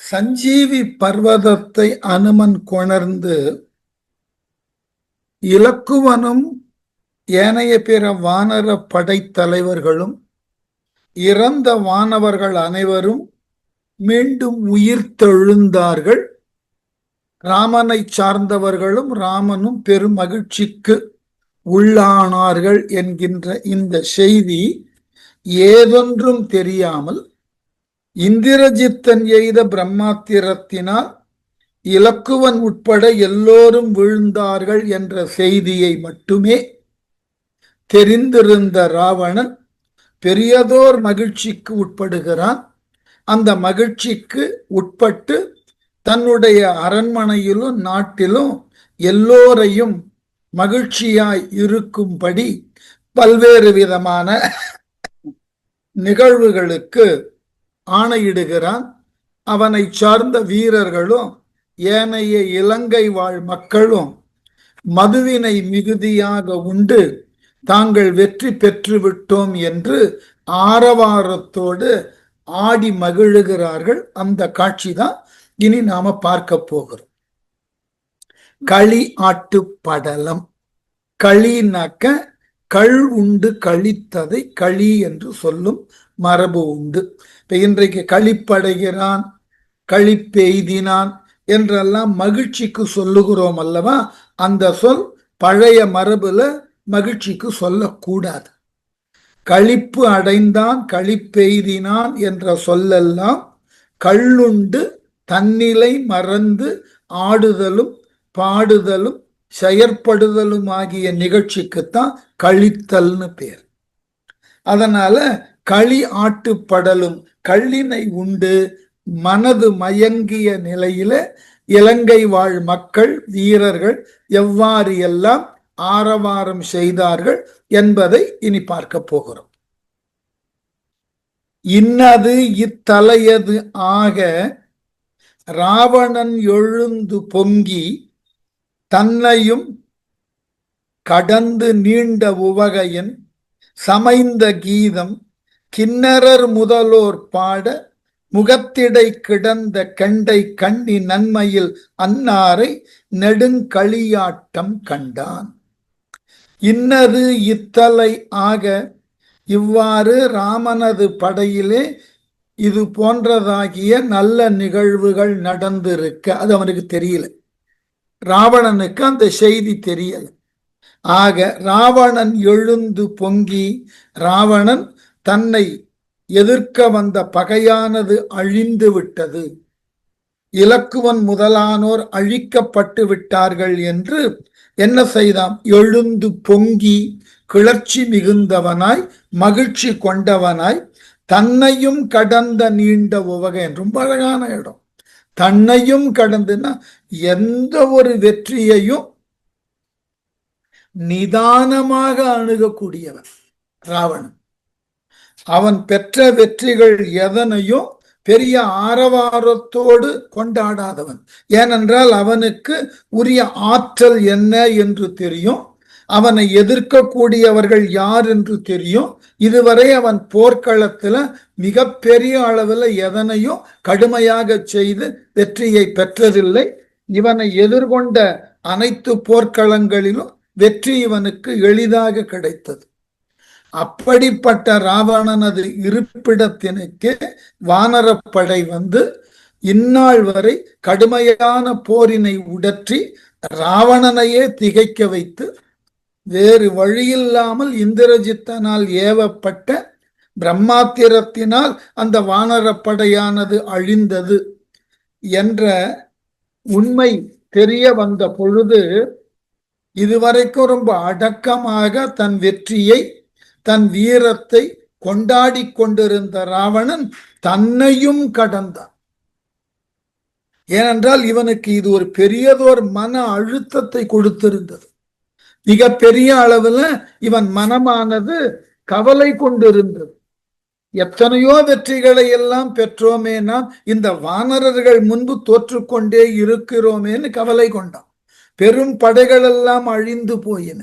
சஞ்சீவி பர்வதத்தை அனுமன் கொணர்ந்து இலக்குவனும் ஏனைய பிற வானர படைத்தலைவர்களும் இறந்த வானவர்கள் அனைவரும் மீண்டும் உயிர்த்தெழுந்தார்கள். ராமனை சார்ந்தவர்களும் ராமனும் பெரும் மகிழ்ச்சிக்கு உள்ளானார்கள் என்கின்ற இந்த செய்தி ஏதொன்றும் தெரியாமல் இந்திரஜித்தன் எய்த பிரம்மாத்திரத்தினால் இலக்குவன் உட்பட எல்லோரும் விழுந்தார்கள் என்ற செய்தியை மட்டுமே தெரிந்திருந்த ராவணன் பெரியதோர் மகிழ்ச்சிக்கு உட்படுகிறான். அந்த மகிழ்ச்சிக்கு உட்பட்டு தன்னுடைய அரண்மனையிலும் நாட்டிலும் எல்லோரையும் மகிழ்ச்சியாய் இருக்கும்படி பல்வேறு விதமான நிகழ்வுகளுக்கு ஆணையிடுகிறான். அவனை சார்ந்த வீரர்களும் ஏனைய இலங்கை வாழ் மக்களும் மதுவினை மிகுதியாக உண்டு தாங்கள் வெற்றி பெற்று விட்டோம் என்று ஆரவாரத்தோடு ஆடி மகிழுகிறார்கள். அந்த காட்சி தான் இனி நாம பார்க்க போகிறோம். களி ஆட்டு படலம். களினாக்க கள் உண்டு கழித்ததை களி என்று சொல்லும் மரபு உண்டு. இப்ப இன்றைக்கு களிப்படைகிறான், களிப்பெய்தினான் என்றெல்லாம் மகிழ்ச்சிக்கு சொல்லுகிறோம் அல்லவா? அந்த சொல் பழைய மரபுல மகிழ்ச்சிக்கு சொல்லக்கூடாது. களிப்பு அடைந்தான், களிப்பெய்தினான் என்ற சொல்லெல்லாம் கள்ளுண்டு தன்னிலை மறந்து ஆடுதலும் பாடுதலும் செயற்படுதலும் ஆகிய நிகழ்ச்சிக்குத்தான் கழித்தல்னு பேர். அதனால களி ஆட்டுப்படலும் கள்ளினை உண்டு மனது மயங்கிய நிலையில இலங்கை வாழ் மக்கள் வீரர்கள் எவ்வாறு எல்லாம் ஆரவாரம் செய்தார்கள் என்பதை இனி பார்க்க போகிறோம். இன்னது இத்தலையது ஆக ராவணன் எழுந்து பொங்கி தன்னையும் கடந்து நீண்ட உவகையன் சமைந்த கீதம் கிண்ணறர் முதலோர் பாட முகத்திடை கிடந்த கெண்டை கண்ணி நன்மையில் அன்னாரை நெடுங்களியாட்டம் கண்டான். இன்னது இத்தலை ஆக, இவ்வாறு ராமனது படையிலே இது போன்றதாகிய நல்ல நிகழ்வுகள் நடந்திருக்க அது அவனுக்கு தெரியல. ராவணனுக்கு அந்த செய்தி தெரியல. ஆக ராவணன் எழுந்து பொங்கி, ராவணன் தன்னை எதிர்க்க வந்த பகையானது அழிந்து விட்டது, இலக்குவன் முதலானோர் அழிக்கப்பட்டு விட்டார்கள் என்று என்ன செய்தான்? எழுந்து பொங்கி கிளர்ச்சி மிகுந்தவனாய் மகிழ்ச்சி கொண்டவனாய் தன்னையும் கடந்த நீண்ட உவகை. ரொம்ப அழகான இடம். தன்னையும் கடந்துன்னா எந்த ஒரு வெற்றியையும் நிதானமாக அணுகக்கூடியவன் ராவணன். அவன் பெற்ற வெற்றிகள் எதனையும் பெரிய ஆரவாரத்தோடு கொண்டாடாதவன். ஏனென்றால் அவனுக்கு உரிய ஆற்றல் என்ன என்று தெரியும், அவனை எதிர்க்கக்கூடியவர்கள் யார் என்று தெரியும். இதுவரை அவன் போர்க்களத்துல மிக பெரிய அளவில் எதனையும் கடுமையாக செய்து வெற்றியை பெற்றதில்லை. இவனை எதிர்கொண்ட அனைத்து போர்க்களங்களிலும் வெற்றி இவனுக்கு எளிதாக கிடைத்தது. அப்படிப்பட்ட ராவணனது இருப்பிடத்தினுக்கு வானரப்படை வந்து இந்நாள் வரை கடுமையான போரினை உடற்றி ராவணனையே திகைக்க வைத்து வேறு வழியில்லாமல் இந்திரஜித்தனால் ஏவப்பட்ட பிரம்மாத்திரத்தினால் அந்த வானரப்படையானது அழிந்தது என்ற உண்மை தெரிய வந்த பொழுது இதுவரைக்கும் ரொம்ப அடக்கமாக தன் வெற்றியை தன் வீரத்தை கொண்டாடி கொண்டிருந்த ராவணன் தன்னையும் கடந்தான். ஏனென்றால் இவனுக்கு இது ஒரு பெரியதோர் மன அழுத்தத்தை கொடுத்திருந்தது. மிக பெரிய அளவுல இவன் மனமானது கவலை கொண்டிருந்தது. எத்தனையோ வெற்றிகளை எல்லாம் பெற்றோமேனா இந்த வானரர்கள் முன்பு தோற்றுக்கொண்டே இருக்கிறோமேன்னு கவலை கொண்டான். பெரும் படைகள் எல்லாம் அழிந்து போயின.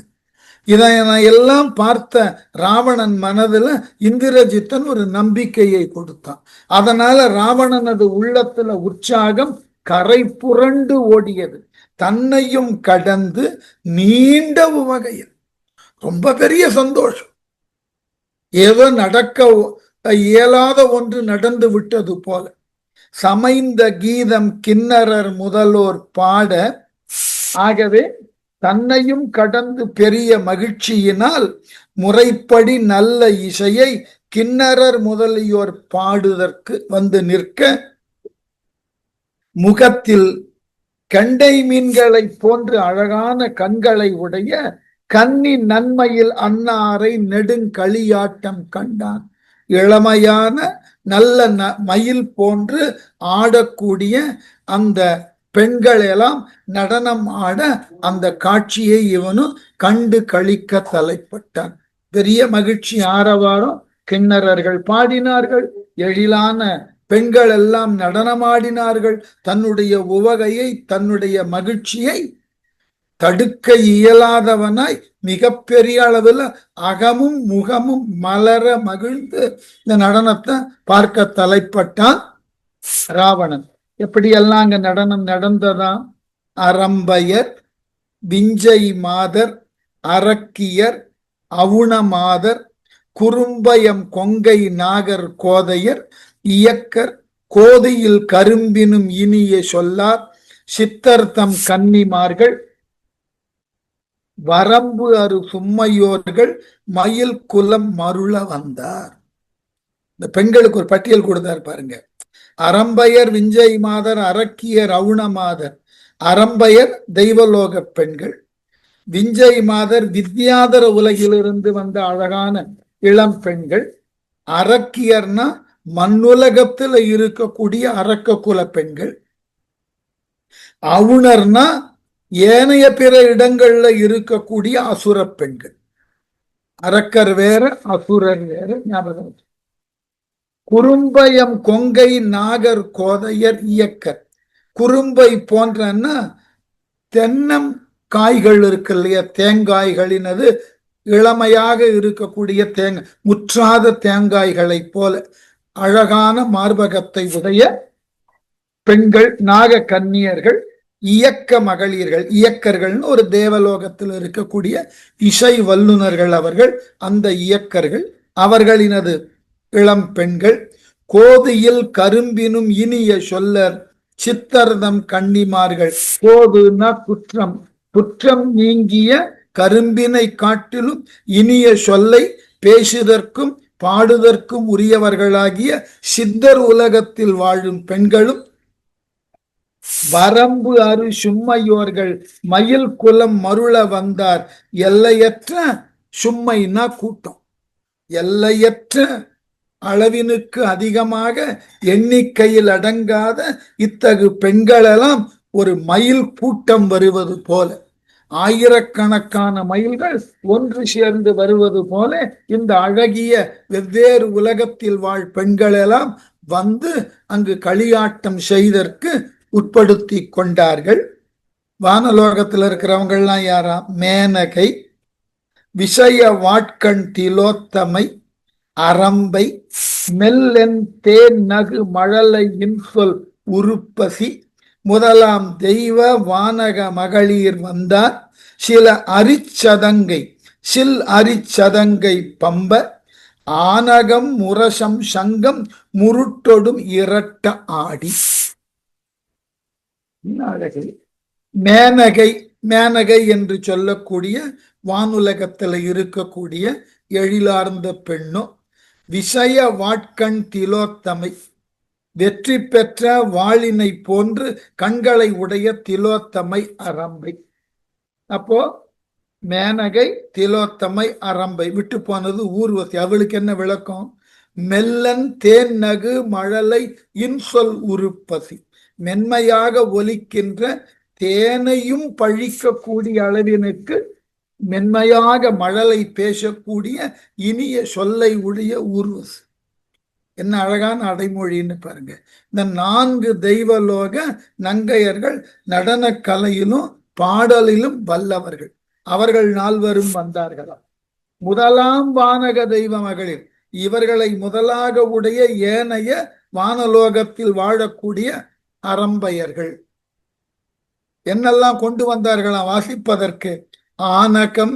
இதை எல்லாம் பார்த்த ராவணன் மனதுல இந்திரஜித்தன் ஒரு நம்பிக்கையை கொடுத்தான். அதனால ராவணனது உள்ளத்துல உற்சாகம் கரை புரண்டு ஓடியது. தன்னையும் கடந்து நீண்ட உவகையில் ரொம்ப பெரிய சந்தோஷம். ஏதோ நடக்க இயலாத ஒன்று நடந்து விட்டது போல. சமைந்த கீதம் கிண்ணறர் முதலோர் பாட, ஆகவே தன்னையும் கடந்து பெரிய மகிழ்ச்சியினால் முறைப்படி நல்ல இசையை கிண்ணறர் முதலியோர் பாடுதற்கு வந்து நிற்க, முகத்தில் கண்டை மீன்களை போன்று அழகான கண்களை உடைய கன்னி நன்மையில் அன்னாரை நெடுங்களியாட்டம் கண்டான். இளமையான நல்ல மயில் போன்று ஆடக்கூடிய அந்த பெண்கள் எல்லாம் நடனம் ஆட அந்த காட்சியை இவனும் கண்டு கழிக்க தலைப்பட்டான். பெரிய மகிழ்ச்சி, ஆரவாரம். கிண்ணறர்கள் பாடினார்கள், எழிலான பெண்கள் எல்லாம் நடனமாடினார்கள். தன்னுடைய உவகையை, தன்னுடைய மகிழ்ச்சியை தடுக்க இயலாதவனாய் மிகப்பெரிய அளவில் அகமும் முகமும் மலர மகிழ்ந்து இந்த நடனத்தை பார்க்க தலைப்பட்டான் ராவணன். எப்படியெல்லாம் அங்க நடனம் நடந்ததாம்? அரம்பையர், விஞ்சை மாதர், அரக்கியர், அவுணமாதர், குறும்பயம் கொங்கை நாகர் கோதையர், இயக்கர், கோதையில் கரும்பினும் இனிய சொல்லார், சித்தர்த்தம் கன்னிமார்கள், வரம்பு அரு சும்மையோர்கள், மயில் குலம் மருள வந்தார். இந்த பெண்களுக்கு ஒரு பட்டியல் கொடுத்தார் பாருங்க. அரம்பையர், விஞ்சை மாதர், அரக்கியர், அவுணமாதர். அரம்பையர் தெய்வலோக பெண்கள், விஞ்சை மாதர் வித்யாதர உலகிலிருந்து வந்த அழகான இளம் பெண்கள், அரக்கியர்னா மண்ணுலகத்துல இருக்கக்கூடிய அரக்க குல பெண்கள், அவுணர்னா ஏனைய பிற இடங்கள்ல இருக்கக்கூடிய அசுர பெண்கள். அரக்கர் வேற, அசுரர் வேற, ஞாபகம். குறும்பயம் கொங்கை நாகர் கோதையர், இயக்கர். குறும்பை போன்றன்னா தென்னம் காய்கள் இருக்கு இல்லையா, தேங்காய்களினது இளமையாக இருக்கக்கூடிய தேங்காய், முற்றாத தேங்காய்களை போல அழகான மார்பகத்தை உடைய பெண்கள், நாக கன்னியர்கள், இயக்க மகளிர்கள். இயக்கர்கள்னு ஒரு தேவலோகத்தில் இருக்கக்கூடிய இசை வல்லுநர்கள் அவர்கள், அந்த இயக்கர்கள். அவர்களினது இளம் பெண்கள். கோதையில் கரும்பினும் இனிய சொல்லர், சித்தர்தம் கன்னிமார்கள். கோதுனா குற்றம், குற்றம் நீங்கிய கரும்பினை காட்டிலும் இனிய சொல்லை பேசுதற்கும் பாடுதற்கும் உரியவர்களாகிய சித்தர் உலகத்தில் வாழும் பெண்களும், வரம்பு அரு சும்மையோர்கள், மயில் குலம் மருள வந்தார். எல்லையற்ற சும்மைனா கூட்டம், எல்லையற்ற அளவினுக்கு அதிகமாக எண்ணிக்கையில் அடங்காத இத்தகு பெண்களெல்லாம் ஒரு மயில் கூட்டம் வருவது போல, ஆயிரக்கணக்கான மயில்கள் ஒன்று சேர்ந்து வருவது போல இந்த அழகிய வெவ்வேறு உலகத்தில் வாழ் பெண்களெல்லாம் வந்து அங்கு களியாட்டம் செய்தற்கு உட்படுத்தி கொண்டார்கள். வானலோகத்தில் இருக்கிறவங்கள்லாம் யாரா? மேனகை, விஷய வாட்கண் திலோத்தமை, அரம்பை, மெல்லென் தேன் நகு மழலை இன்சொல் உருப்பசி முதலாம் தெய்வ வானக மகளிர் வந்தார். சில அரிச்சதங்கை, சில் அரிச்சதங்கை பம்ப, ஆனகம் முரசம் சங்கம் முருட்டொடும் இரட்ட ஆடி. மேனகை, மேனகை என்று சொல்லக்கூடிய வானுலகத்தில் இருக்கக்கூடிய எழிலார்ந்த பெண்ணோ. விஷய வாட்கண் திலோத்தமை, வெற்றி பெற்ற வாளினை போன்று கண்களை உடைய திலோத்தமை அரம்பை. அப்போ மேனகை, திலோத்தமை, அரம்பை. விட்டு போனது ஊர்வசி. அவளுக்கு என்ன விளக்கம்? மெல்லன் தேன் நகு மழலை இன்சொல் உருப்பசி, மென்மையாக ஒலிக்கின்ற தேனையும் பழிக்கக்கூடிய அளவினுக்கு மென்மையாக மழலை பேசக்கூடிய இனிய சொல்லை உடைய ஊர்வசி. என்ன அழகான அடைமொழின்னு பாருங்க. இந்த 4 தெய்வலோக நங்கையர்கள் நடன கலையிலும் பாடலிலும் வல்லவர்கள். அவர்கள் நால்வரும் வந்தார்களாம். முதலாம் வானக தெய்வ மகளிர், இவர்களை முதலாக உடைய ஏனைய வானலோகத்தில் வாழக்கூடிய அரம்பையர்கள் என்னெல்லாம் கொண்டு வந்தார்களாம் வாசிப்பதற்கு? ஆனகம்,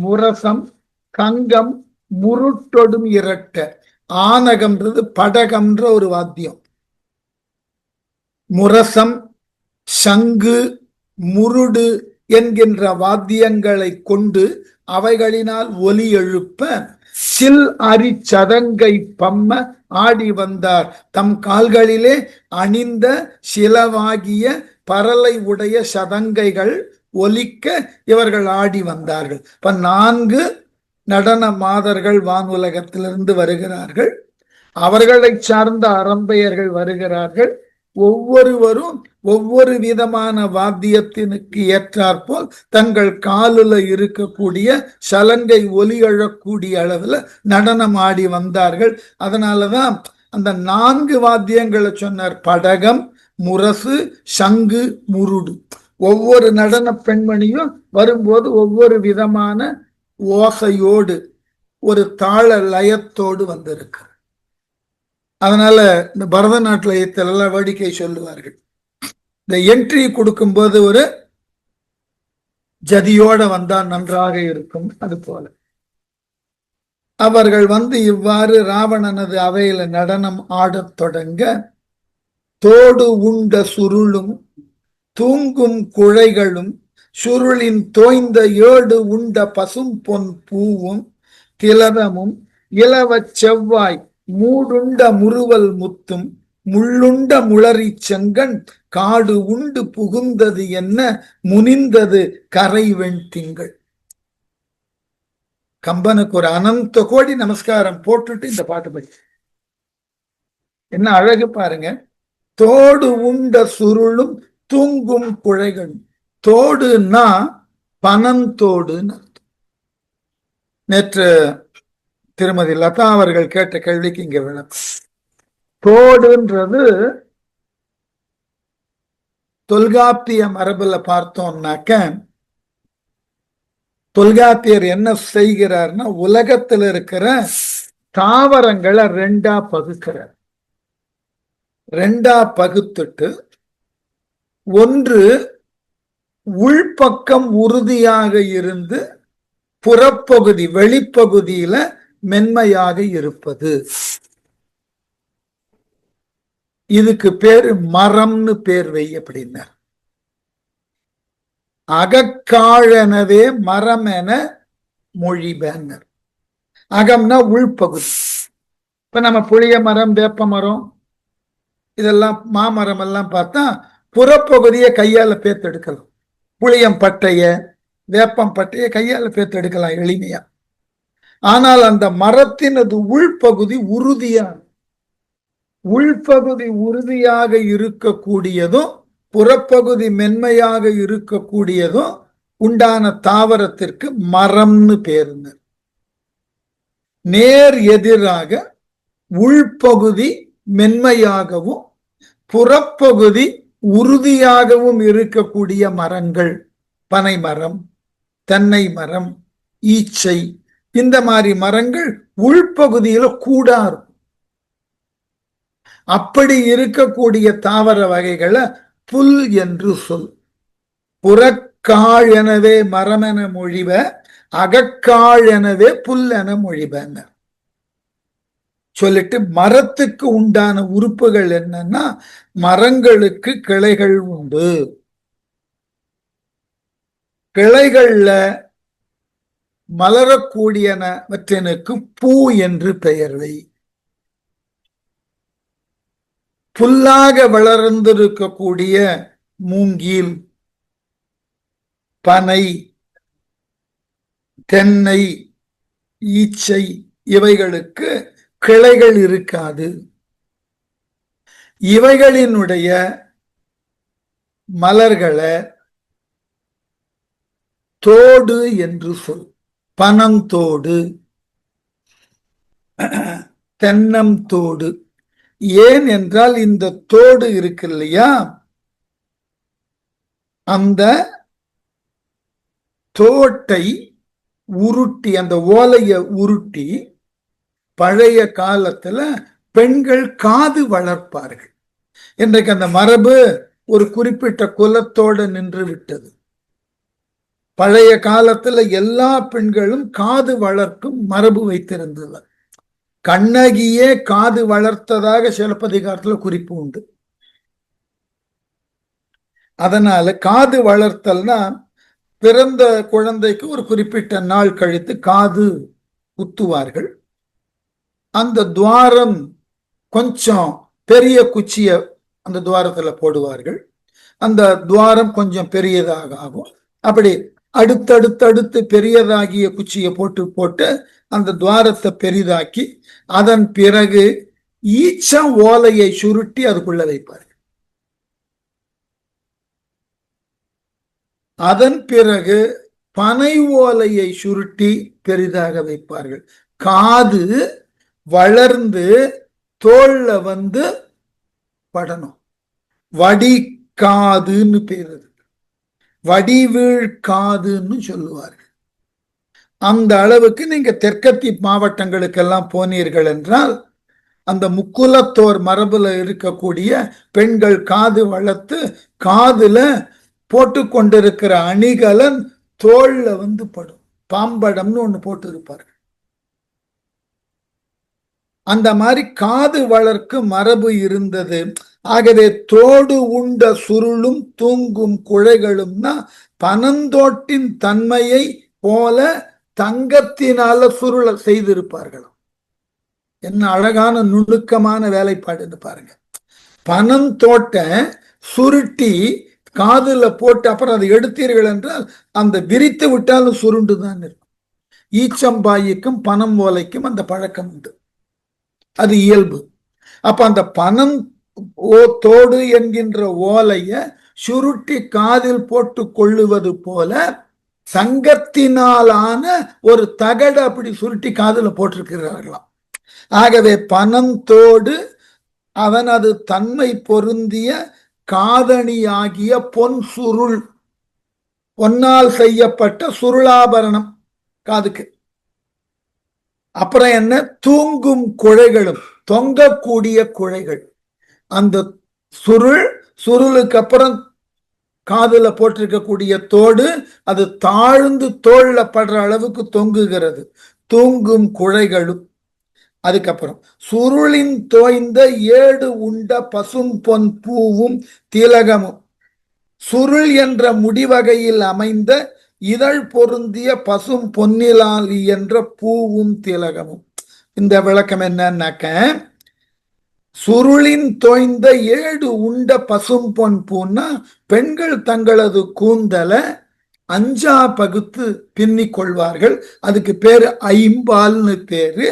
முரசம், கங்கம், முருட்டொடும் இரட்ட. ஆனகம்ன்றது படகம்ன்ற ஒரு வாத்தியம். முரசம், சங்கு, முருடு என்கின்ற வாத்தியங்களை கொண்டு அவைகளினால் ஒலி எழுப்ப சில் அரி சதங்கை பம்ம ஆடி வந்தார். தம் கால்களிலே அணிந்த சிலவாகிய பரலை உடைய சதங்கைகள் ஒலிக்க இவர்கள் ஆடி வந்தார்கள். இப்ப 4 நடன மாதர்கள் வானுலகத்திலிருந்து வருகிறார்கள். அவர்களை சார்ந்த அரம்பையர்கள் வருகிறார்கள். ஒவ்வொருவரும் ஒவ்வொரு விதமான வாத்தியத்தினுக்கு ஏற்றாற்போல் தங்கள் காலில் இருக்கக்கூடிய சலங்கை ஒலி எழக்கூடிய அளவில் நடனம் ஆடி வந்தார்கள். அதனாலதான் அந்த 4 வாத்தியங்களை சொன்னார். படகம், முரசு, சங்கு, முருடு. ஒவ்வொரு நடன பெண்மணியும் வரும்போது ஒவ்வொரு விதமான ஓசையோடு ஒரு தாள லயத்தோடு வந்திருக்கு. அதனால இந்த பரதநாட்டியத்தில் எல்லாம் வேடிக்கை சொல்லுவார்கள். இந்த என்ட்ரி கொடுக்கும்போது ஒரு ஜதியோட வந்தா நன்றாக இருக்கும். அது போல அவர்கள் வந்து இவ்வாறு ராவணனது அவையில நடனம் ஆடத் தொடங்க, தோடு உண்ட சுருளும் தூங்கும் குழைகளும் சுருளின் தோய்ந்த ஏடு உண்ட பசும் பொன் பூவும் திலதமும் இலவச் செவ்வாய் மூடுண்ட முறுவல் முத்தும் முள்ளுண்ட முளரி செங்கன் காடு உண்டு புகுந்தது என்ன முனிந்தது கரை வெண் திங்கள். கம்பனுக்கு ஒரு அனந்த கோடி நமஸ்காரம் போட்டுட்டு இந்த பாட்டு படி. என்ன அழகு பாருங்க. தோடு உண்ட சுருளும் தூங்கும் குழைகளும். தோடுன்னா பனந்தோடுன்னு. நேற்று திருமதி லதா அவர்கள் கேட்ட கேள்விக்கு இங்க விளக்கம். தோடுன்றது தொல்காப்பிய மரபுல பார்த்தோம்னாக்க, தொல்காப்பியர் என்ன செய்கிறார்னா உலகத்தில் இருக்கிற தாவரங்களை 2ஆ பகுக்கிறார். 2ஆ பகுத்துட்டு ஒன்று உள்பக்கம் உறுதியாக இருந்து புறப்பகுதி வெளிப்பகுதியில மென்மையாக இருப்பது. இதுக்கு பேரு மரம்னு பேர் வை அப்படின்னார். அகக்காழனவே மரம் என மொழிபேன்னர். அகம்னா உள்பகுதி. இப்ப நம்ம புளிய மரம், வேப்ப மரம், இதெல்லாம் மாமரம் எல்லாம் பார்த்தா புறப்பகுதியை கையால பேத்தெடுக்கலாம். புளியம் பட்டைய, வேப்பம் பட்டைய கையால பேத்தெடுக்கலாம் எளிமையா. ஆனால் அந்த மரத்தின் அது உள்பகுதி உள்பகுதி உறுதியாக இருக்கக்கூடியதும் புறப்பகுதி மென்மையாக இருக்கக்கூடியதும் உண்டான தாவரத்திற்கு மரம்னு பேருங்க. நேர் எதிராக உள்பகுதி மென்மையாகவும் புறப்பகுதி உறுதியாகவும் இருக்கக்கூடிய மரங்கள் பனை மரம், தென்னை மரம், ஈச்சை, இந்த மாதிரி மரங்கள் உள்பகுதியில கூடா இருக்கும். அப்படி இருக்கக்கூடிய தாவர வகைகளை புல் என்று சொல். புறக்காள் எனவே மரம் என மொழிவ, அகக்காள் எனவே புல் என மொழிபங்க சொல்லிட்டு, மரத்துக்கு உண்டான உறுப்புகள் என்னன்னா, மரங்களுக்கு கிளைகள் உண்டு. கிளைகள்ல மலரக்கூடியனவற்றினுக்கு பூ என்று பெயர் வை. புல்லாக வளர்ந்திருக்கக்கூடிய மூங்கில், பனை, தென்னை, ஈச்சை இவைகளுக்கு கிளைகள் இருக்காது. இவைகளினுடைய மலர்களை தோடு என்று சொல். பனந்தோடு, தென்னம் தோடு. ஏன் என்றால் இந்த தோடு இருக்கு இல்லையா, அந்த தோட்டை உருட்டி, அந்த ஓலைய உருட்டி பழைய காலத்துல பெண்கள் காது வளர்ப்பார்கள். இன்றைக்கு அந்த மரபு ஒரு குறிப்பிட்ட குலத்தோடு நின்று விட்டது. பழைய காலத்துல எல்லா பெண்களும் காது வளர்க்கும் மரபு வைத்திருந்தது. கண்ணகியே காது வளர்த்ததாக சிலப்பதிகாரத்துல குறிப்பு உண்டு. அதனால காது வளர்த்தல்னா பிறந்த குழந்தைக்கு ஒரு குறிப்பிட்ட நாள் கழித்து காது குத்துவார்கள். அந்த துவாரம் கொஞ்சம் பெரிய குச்சிய அந்த துவாரத்துல போடுவார்கள். அந்த துவாரம் கொஞ்சம் பெரியதாக ஆகும். அப்படி அடுத்தடுத்தடுத்து பெரியதாகிய குச்சியை போட்டு போட்டு அந்த துவாரத்தை பெரிதாக்கி அதன் பிறகு ஈச்ச ஓலையை சுருட்டி அதுக்குள்ள வைப்பார்கள். அதன் பிறகு பனை ஓலையை சுருட்டி பெரிதாக வைப்பார்கள். காது வளர்ந்து தோல்ல வந்து படணும். வடிகாதுன்னு பேரு, வடிவீழ் காதுன்னு சொல்லுவார்கள். அந்த அளவுக்கு நீங்க தெற்கத்தி மாவட்டங்களுக்கெல்லாம் போனீர்கள் என்றால் அந்த முக்குலத்தோர் மரபுல இருக்கக்கூடிய பெண்கள் காது வளர்த்து காதுல போட்டு கொண்டிருக்கிற அணிகலன் தோல்ல வந்து படும். பாம்படம்னு ஒண்ணு போட்டு இருப்பார்கள். அந்த மாதிரி காது வளர்க்கும் மரபு இருந்தது. ஆகவே தோடு உண்ட சுருளும் தூங்கும் குழைகளும்னா பனந்தோட்டின் தன்மையை போல தங்கத்தினால சுருள செய்திருப்பார்களாம். என்ன அழகான நுணுக்கமான வேலைப்பாடுன்னு பாருங்க. பனந்தோட்ட சுருட்டி காதுல போட்டு அப்புறம் அதை எடுத்தீர்கள் என்றால் அந்த விரித்து விட்டாலும் சுருண்டுதான் இருக்கும். ஈச்சம்பாய்க்கும் பனம் ஓலைக்கும் அந்த பழக்கம் உண்டு, அது இயல்பு. அப்ப அந்த பனம் தோடு என்கின்ற ஓலைய சுருட்டி காதில் போட்டு கொள்ளுவது போல சங்கத்தினாலான ஒரு தகடு அப்படி சுருட்டி காதுல போட்டிருக்கிறார்களாம். ஆகவே பனந்தோடு அவனது தன்மை பொருந்திய காதணியாகிய பொன் சுருள், பொன்னால் செய்யப்பட்ட சுருளாபரணம் காதுக்கு. அப்புறம் என்ன, தூங்கும் குழைகளும், தொங்கக்கூடிய குழைகள். அந்த சுருளுக்கு அப்புறம் காதுல போட்டிருக்கக்கூடிய தோடு அது தாழ்ந்து தோல்ல படுற அளவுக்கு தொங்குகிறது. தூங்கும் குழைகளும். அதுக்கப்புறம் சுருளின் தோய்ந்த ஏடு உண்ட பசும் பொன் பூவும் திலகமும், சுருள் என்ற முடிவகையில் அமைந்த இதழ் பொருந்திய பசும் பொன்னிலாலி என்ற பூவும் திலகமும். இந்த விளக்கம் என்னன்னாக்க, சுருளின் தோய்ந்த ஏடு உண்ட பசும் பொன் பூன்னா பெண்கள் தங்களது கூந்தல அஞ்சா பகுத்து பின்னி கொள்வார்கள். அதுக்கு பேரு ஐம்பால்னு பேரு.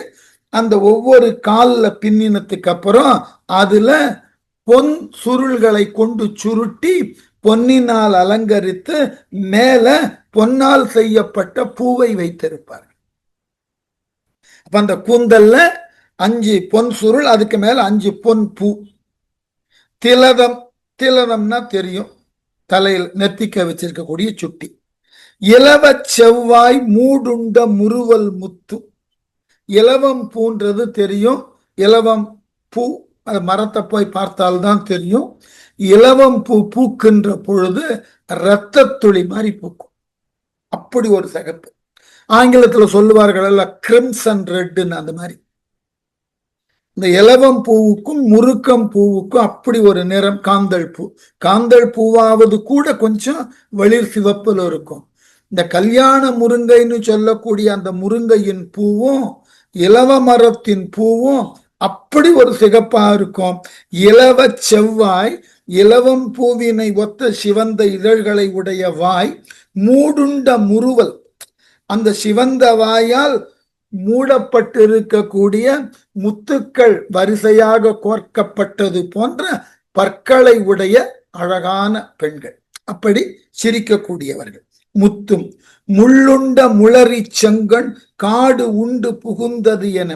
அந்த ஒவ்வொரு கால்ல பின்னினத்துக்கு அப்புறம் அதுல பொன் சுருள்களை கொண்டு சுருட்டி பொன்னினால் அலங்கரித்து மேல பொன்னால் செய்யப்பட்ட பூவை வைத்திருப்பார்கள். அப்ப அந்த கூந்தல்ல 5 பொன் சுருள், அதுக்கு மேல 5 பொன் பூ. திலதம், திலதம்னா தெரியும், தலையில் நெத்திக்க வச்சிருக்கக்கூடிய சுட்டி. இலவ செவ்வாய் மூடுண்ட முறுவல் முத்து. இலவம் பூன்றது தெரியும். இலவம் பூ அது மரத்தை போய் பார்த்தால்தான் தெரியும். இலவம் பூ பூக்கின்ற பொழுது இரத்த துளி மாதிரி பூக்கும். அப்படி ஒரு சிகப்பு. ஆங்கிலத்துல சொல்லுவார்கள் அல்ல, கிரிம்சன் ரெட்னு. அந்த மாதிரி இந்த இலவம் பூவுக்கும் முருக்கம் பூவுக்கும் அப்படி ஒரு நிறம். காந்தல் பூ, காந்தல் பூவாவது கூட கொஞ்சம் வெளிர் சிவப்புல இருக்கும். இந்த கல்யாண முருங்கைன்னு சொல்லக்கூடிய அந்த முருங்கையின் பூவும் இலவ மரத்தின் பூவும் அப்படி ஒரு சிகப்பா இருக்கும். இலவ செவ்வாய், இலவம் பூவினை ஒத்த சிவந்த இதழ்களை உடைய வாய், மூடுண்ட முறுவல், அந்த சிவந்த வாயால் மூடப்பட்டிருக்கக்கூடிய முத்துக்கள் வரிசையாக கோர்க்கப்பட்டது போன்ற பற்களை உடைய அழகான பெண்கள், அப்படி சிரிக்கக்கூடியவர்கள். முத்தும் முள்ளுண்ட முளரி செங்கண் காடு உண்டு புகுந்தது என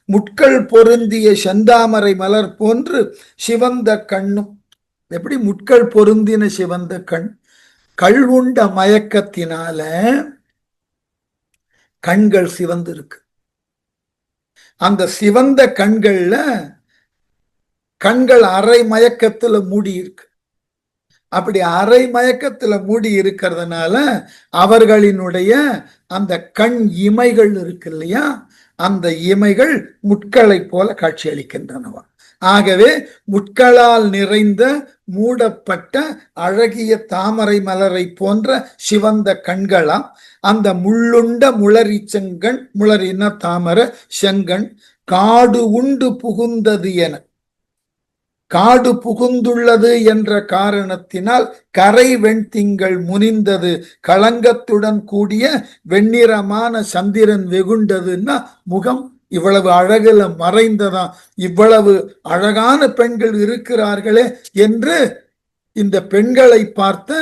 முட்கள் பொருந்திய செந்தாமரை மலர் போன்று சிவந்த கண்ணும். எப்படி முட்கள் பொருந்தின சிவந்த கண்? கள்வுண்ட மயக்கத்தினால கண்கள் சிவந்து இருக்கு. அந்த சிவந்த கண்கள்ல கண்கள் அரை மயக்கத்துல மூடி இருக்கு. அப்படி அரை மயக்கத்துல மூடி இருக்கிறதுனால அவர்களினுடைய அந்த கண் இமைகள் இருக்கு இல்லையா, அந்த இமைகள் முட்களை போல காட்சி அளிக்கின்றனவா. ஆகவே முட்களால் நிறைந்த மூடப்பட்ட அழகிய தாமரை மலரை போன்ற சிவந்த கண்களாம் அந்த முள்ளுண்ட முளரி செங்கண், முளரின தாமரை செங்கண் காடு உண்டு புகுந்தது என, காடு புகுந்துள்ளது என்ற காரணத்தினால் கரை வெண்திங்கள் முனிந்தது, களங்கத்துடன் கூடிய வெண்ணிறமான சந்திரன் வெகுண்டதுன்னா முகம் இவ்வளவு அழகுல மறைந்ததாம். இவ்வளவு அழகான பெண்கள் இருக்கிறார்களே என்று இந்த பெண்களை பார்த்த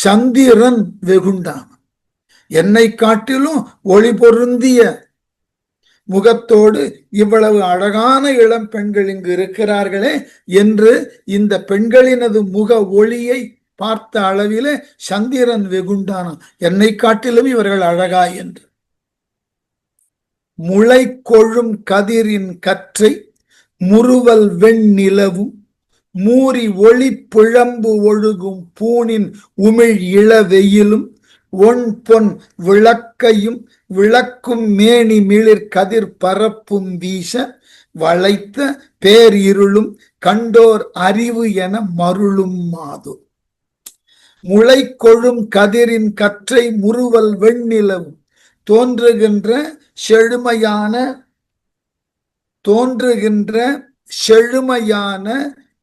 சந்திரன் வெகுண்டான். என்னை காட்டிலும் ஒளி பொருந்திய முகத்தோடு இவ்வளவு அழகான இளம் பெண்கள் இங்கு இருக்கிறார்களே என்று இந்த பெண்களினது முக ஒளியை பார்த்த அளவிலே சந்திரன் வெகுண்டானான். என்னை காட்டிலும் இவர்கள் அழகா என்று. முளை கொழும் கதிரின் கற்றை முறுவல் வெண்ணிலவும் மூரி ஒளி பிழம்பு ஒழுகும் பூனின் உமிழ் இளவெயிலும் ஒன் பொன் விளக்கையும் விளக்கும் மேனி மிளிர் கதிர் பரப்பும் வீச வளைத்த பேரிருளும் கண்டோர் அறிவு என மருளும் மாது. முளை கொழும் கதிரின் கற்றை முறுவல் வெண்ணிலவும் தோன்றுகின்ற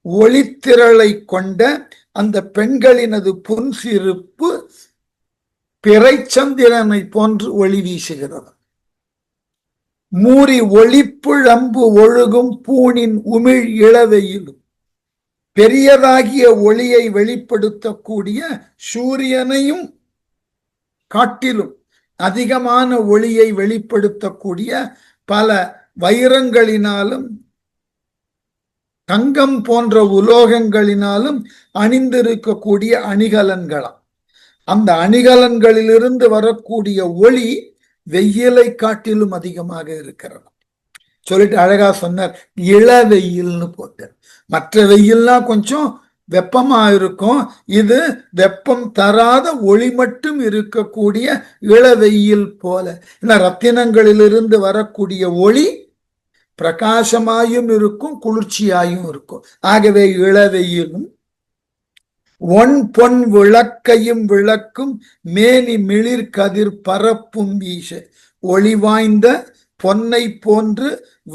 ஒளித்திரளை கொண்ட அந்த பெண்களினது புன்சிரிப்பு பிறைச்சந்திரனை போன்று ஒளி வீசுகிறது. மூரி ஒளிப்புழம்பு ஒழுகும் பூனின் உமிழ் இளவெயிலும் பெரியதாகிய ஒளியை வெளிப்படுத்தக்கூடிய சூரியனையும் காட்டிலும் அதிகமான ஒளியை வெளிப்படுத்தக்கூடிய பல வைரங்களினாலும் தங்கம் போன்ற உலோகங்களினாலும் அணிந்திருக்கக்கூடிய அணிகலன்களாம். அந்த அணிகலன்களிலிருந்து வரக்கூடிய ஒளி வெயிலை காட்டிலும் அதிகமாக இருக்கிறது சொல்லிட்டு அழகா சொன்னார். இளவெயில்னு போட்டார். மற்ற வெயில்னா கொஞ்சம் வெப்பமா இருக்கும், இது வெப்பம் தராத ஒளி மட்டும் இருக்கக்கூடிய இளவெயில் போல. ரத்தினங்களிலிருந்து வரக்கூடிய ஒளி பிரகாசமாயும் இருக்கும், குளிர்ச்சியாயும் இருக்கும். ஆகவே இளவெயிலும் ஒன் பொன் விளக்கையும் விளக்கும் மேனி மிளிர் கதிர் பரப்பும் வீச, ஒளி வாய்ந்த பொன்னை போன்று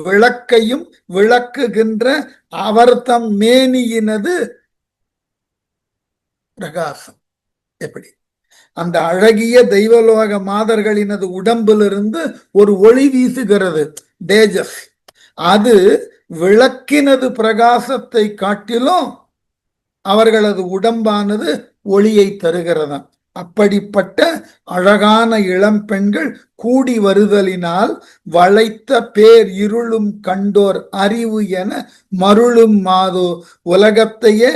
விளக்கையும் விளக்குகின்ற அவர்தம் மேனியினது பிரகாசம். எப்படி அந்த அழகிய தெய்வலோக மாதர்களினது உடம்பிலிருந்து ஒரு ஒளி வீசுகிறது, தேஜஸ். அது விளக்கினது பிரகாசத்தை காட்டிலும் அவர்களது உடம்பானது ஒளியை தருகிறதாம். அப்படிப்பட்ட அழகான இளம் பெண்கள் கூடி வருதலினால் வளைத்த பேர் இருளும் கண்டோர் அறிவு என மருளும் மாதோ. உலகத்தையே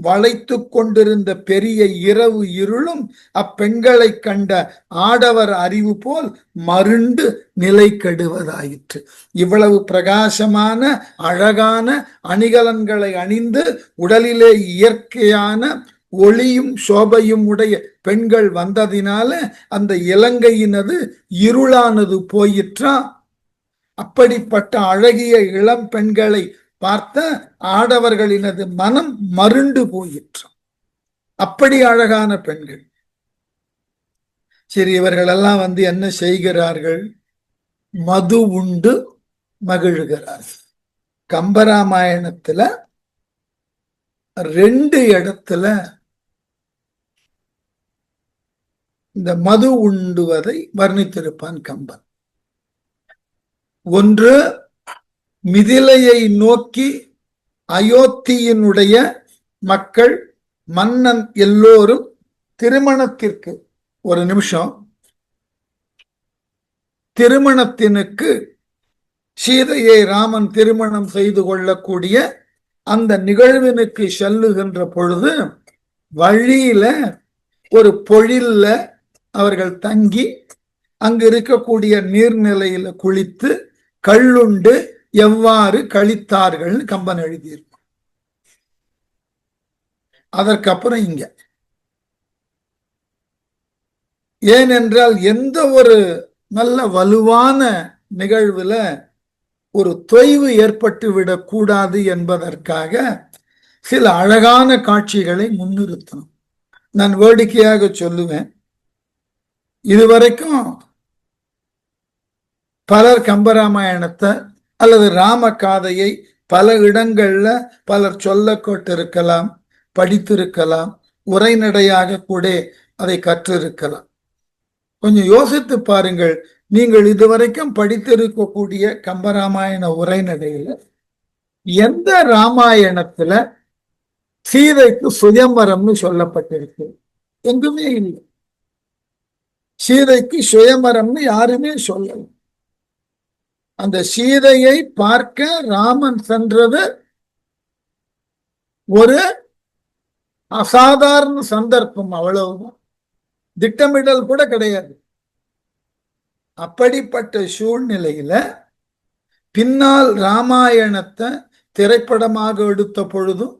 வளைத்து கொண்டிருந்த பெரிய இரவு இருளும் அப்பெண்களை கண்ட ஆடவர் அறிவு போல் மருண்டு நிலை கெடுவதாயிற்று. இவ்வளவு பிரகாசமான அழகான அணிகலன்களை அணிந்து உடலிலே இயற்கையான ஒளியும் சோபையும் உடைய பெண்கள் வந்ததினால அந்த இலங்கையினது இருளானது போயிற்றா. அப்படிப்பட்ட அழகிய இளம் பெண்களை பார்த்த ஆடவர்களினது மனம் மருண்டு போயிற்று. அப்படி அழகான பெண்கள். சரி, இவர்கள் எல்லாம் என்ன செய்கிறார்கள்? மது உண்டு மகிழ்கிறார்கள். கம்பராமாயணத்துல 2 இடத்துல இந்த மது உண்டுவதை வர்ணித்திருப்பான் கம்பன். ஒன்று, மிதிலையை நோக்கி அயோத்தியினுடைய மக்கள், மன்னன் எல்லோரும் திருமணத்திற்கு, ஒரு நிமிஷம், திருமணத்தினுக்கு சீதையை ராமன் திருமணம் செய்து கொள்ளக்கூடிய அந்த நிகழ்வினுக்கு செல்லுகின்ற பொழுது வழியில ஒரு பொழில்ல அவர்கள் தங்கி அங்கு இருக்கக்கூடிய நீர்நிலையில குளித்து கள்ளுண்டு எவ்வாறு கழித்தார்கள் கம்பன் எழுதியிருக்கும். அதற்கப்புறம் இங்க ஏனென்றால் எந்த ஒரு நல்ல வலுவான நிகழ்வுல ஒரு தொய்வு ஏற்பட்டு விடக் கூடாது என்பதற்காக சில அழகான காட்சிகளை முன்னிறுத்தணும். நான் வேடிக்கையாக சொல்லுவேன், இதுவரைக்கும் பலர் கம்பராமாயணத்தை அல்லது ராம காதையை பல இடங்கள்ல பலர் சொல்லப்பட்டிருக்கலாம், படித்திருக்கலாம், உரைநடையாக கூட அதை கற்றிருக்கலாம். கொஞ்சம் யோசித்து பாருங்கள், நீங்கள் இதுவரைக்கும் படித்திருக்கக்கூடிய கம்பராமாயண உரைநடையில எந்த ராமாயணத்துல சீதைக்கு சுயம்பரம்னு சொல்லப்பட்டிருக்கு? எங்குமே இல்லை. சீதைக்கு சுயம்பரம்னு யாருமே சொல்லல. அந்த சீதையை பார்க்க ராமன் சென்றது ஒரு அசாதாரண சந்தர்ப்பம், அவ்வளவுதான். திட்டமிடல் கூட கிடையாது. அப்படிப்பட்ட சூழ்நிலையில பின்னால் ராமாயணத்தை திரைப்படமாக எடுத்த பொழுதும்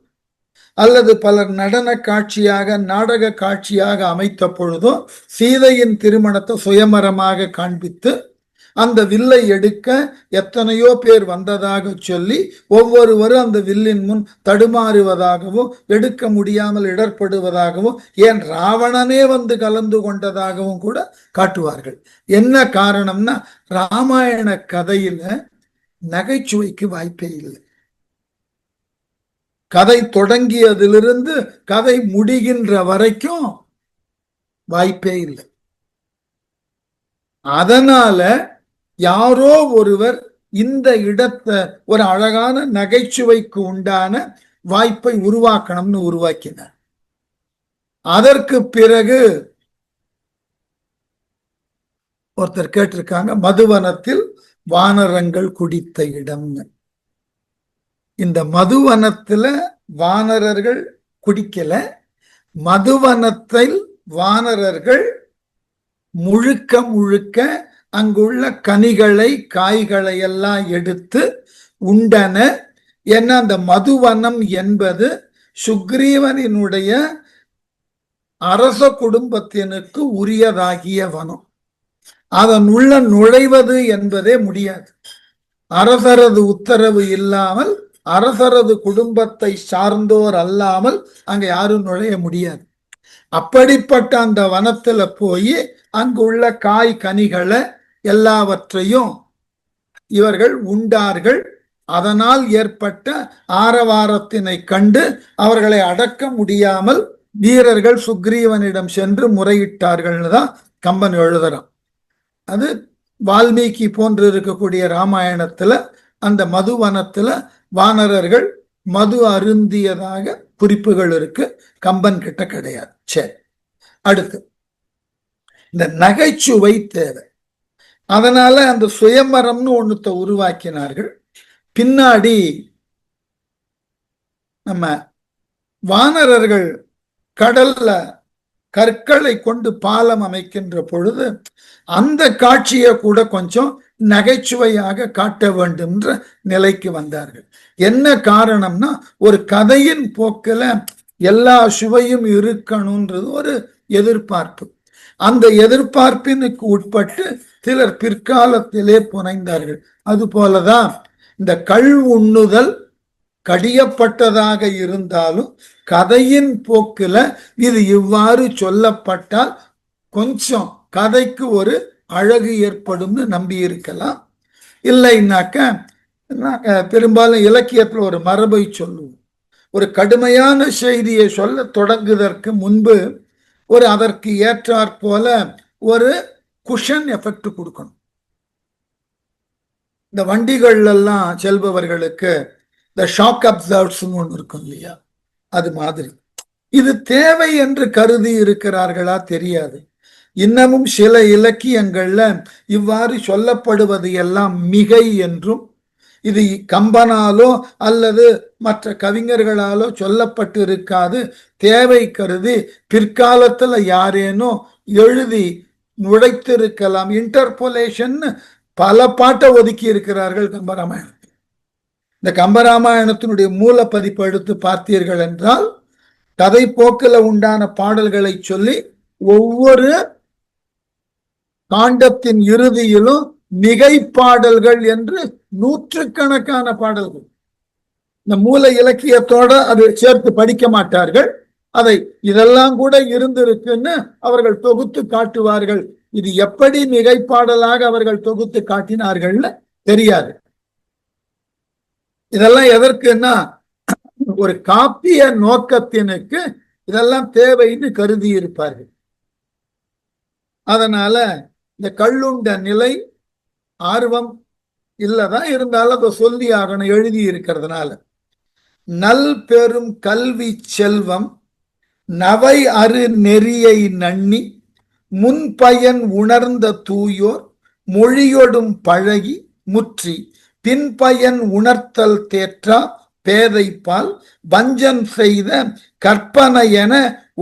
அல்லது பலர் நடன காட்சியாக நாடக காட்சியாக அமைத்த பொழுதும் சீதையின் திருமணத்தை சுயமரமாக காண்பித்து அந்த வில்லை எடுக்க எத்தனையோ பேர் வந்ததாக சொல்லி ஒவ்வொருவரும் அந்த வில்லின் முன் தடுமாறுவதாகவும் எடுக்க முடியாமல் இடர்படுவதாகவும் ஏன் ராவணனே வந்து கலந்து கொண்டதாகவும் கூட காட்டுவார்கள். என்ன காரணம்னா, ராமாயண கதையில நகைச்சுவைக்கு வாய்ப்பே இல்லை. கதை தொடங்கியதிலிருந்து கதை முடிகின்ற வரைக்கும் வாய்ப்பே இல்லை. அதனால யாரோ ஒருவர் இந்த இடத்தை ஒரு அழகான நகைச்சுவைக்கு உண்டான வாய்ப்பை உருவாக்கணும்னு உருவாக்கினார். அதற்கு பிறகு ஒருத்தர் கேட்டிருக்காங்க, மதுவனத்தில் வானரங்கள் குடித்த இடம்னு. இந்த மதுவனத்துல வானரர்கள் குடிக்கல, மதுவனத்தில் வானரர்கள் முழுக்க முழுக்க அங்குள்ள கனிகளை காய்களை எல்லாம் எடுத்து உண்டன. ஏன்னா அந்த மதுவனம் என்பது சுக்ரீவனினுடைய அரச குடும்பத்தினருக்கு உரியதாகிய வனம். அதன் உள்ள நுழைவது என்பதே முடியாது. அரசரது உத்தரவு இல்லாமல், அரசரது குடும்பத்தை சார்ந்தோர் அல்லாமல் அங்க யாரும் நுழைய முடியாது. அப்படிப்பட்ட அந்த வனத்துல போய் அங்குள்ள காய் கனிகளை எல்லாவற்றையும் இவர்கள் உண்டார்கள். அதனால் ஏற்பட்ட ஆரவாரத்தினை கண்டு அவர்களை அடக்க முடியாமல் வீரர்கள் சுக்ரீவனிடம் சென்று முறையிட்டார்கள்னு தான் கம்பன் எழுதுறான். அது வால்மீகி போன்று இருக்கக்கூடிய ராமாயணத்துல அந்த மதுவனத்துல வானரர்கள் மது அருந்தியதாக குறிப்புகள் இருக்கு, கம்பன் கிட்ட கிடையாது. சரி, அடுத்து இந்த நகைச்சுவை தேவை. அதனால அந்த சுயம்பரம்னு ஒண்ணுத்த உருவாக்கினார்கள். பின்னாடி நம்ம வானரர்கள் கடல்ல கற்களை கொண்டு பாலம் அமைக்கின்ற பொழுது அந்த காட்சியை கூட கொஞ்சம் நகைச்சுவையாக காட்ட வேண்டும்ன்ற நிலைக்கு வந்தார்கள். என்ன காரணம்னா, ஒரு கதையின் போக்கில எல்லா சுவையும் இருக்கணும்ன்றது ஒரு எதிர்பார்ப்பு. அந்த எதிர்பார்ப்பினுக்கு உட்பட்டு சிலர் பிற்காலத்திலே புனைந்தார்கள். அது போலதான் இந்த கள் உண்ணுதல் கடியப்பட்டதாக இருந்தாலும் கதையின் போக்குல இது இவ்வாறு சொல்லப்பட்டால் கொஞ்சம் கதைக்கு ஒரு அழகு ஏற்படும் நம்பி இருக்கலாம். இல்லைன்னாக்க பெரும்பாலும் இலக்கியத்துல ஒரு மரபை சொல்லுவோம். ஒரு கடுமையான செய்தியை சொல்ல தொடங்குவதற்கு முன்பு ஒரு அதற்கு ஏற்றாற் போல ஒரு குஷன் எஃபெக்ட் கொடுக்கணும். இந்த வண்டிகள் எல்லாம் செல்பவர்களுக்கு இந்த ஷாக் அப்சர்வ்ஸ் ஒன்று இருக்கும் இல்லையா, அது மாதிரி இது தேவை என்று கருதி இருக்கிறார்களா தெரியாது. இன்னமும் சில இலக்கியங்கள்ல இவ்வாறு சொல்லப்படுவது எல்லாம் மிகை என்றும், இது கம்பனாலோ அல்லது மற்ற கவிஞர்களாலோ சொல்லப்பட்டு இருக்காது, தேவை கருதி பிற்காலத்துல யாரேனோ எழுதி நுழைத்திருக்கலாம். இன்டர்போலேஷன் பல பாட்டை ஒதுக்கி இருக்கிறார்கள் கம்பராமாயணம். இந்த கம்பராமாயணத்தினுடைய மூல பதிப்பு எடுத்து பார்த்தீர்கள் என்றால் கதை போக்கில் உண்டான பாடல்களை சொல்லி ஒவ்வொரு காண்டத்தின் இறுதியிலும் மிகை பாடல்கள் என்று நூற்றுக்கணக்கான பாடல்கள். இந்த மூல இலக்கியத்தோட அது சேர்த்து படிக்க மாட்டார்கள். அதை இதெல்லாம் கூட இருந்திருக்குன்னு அவர்கள் தொகுத்து காட்டுவார்கள். இது எப்படி மிகைப்பாடலாக அவர்கள் தொகுத்து காட்டினார்கள்னு தெரியாது. இதெல்லாம் எதற்குன்னா ஒரு காப்பிய நோக்கத்தினுக்கு இதெல்லாம் தேவைன்னு கருதி இருப்பார்கள். அதனால இந்த கள்ளுண்ட நிலை ஆர்வம் இல்லதான், இருந்தாலும் அதை சொல்லி ஆகணும் எழுதி இருக்கிறதுனால. நல் பெரும் கல்வி செல்வம் நவை அரு நெறியை நன்னி முன்பயன் உணர்ந்த தூயோர் மொழியொடும் பழகி முற்றி பின்பயன் உணர்த்தல் தேற்றா பேதைப்பால் வஞ்சம் செய்த கற்பனை என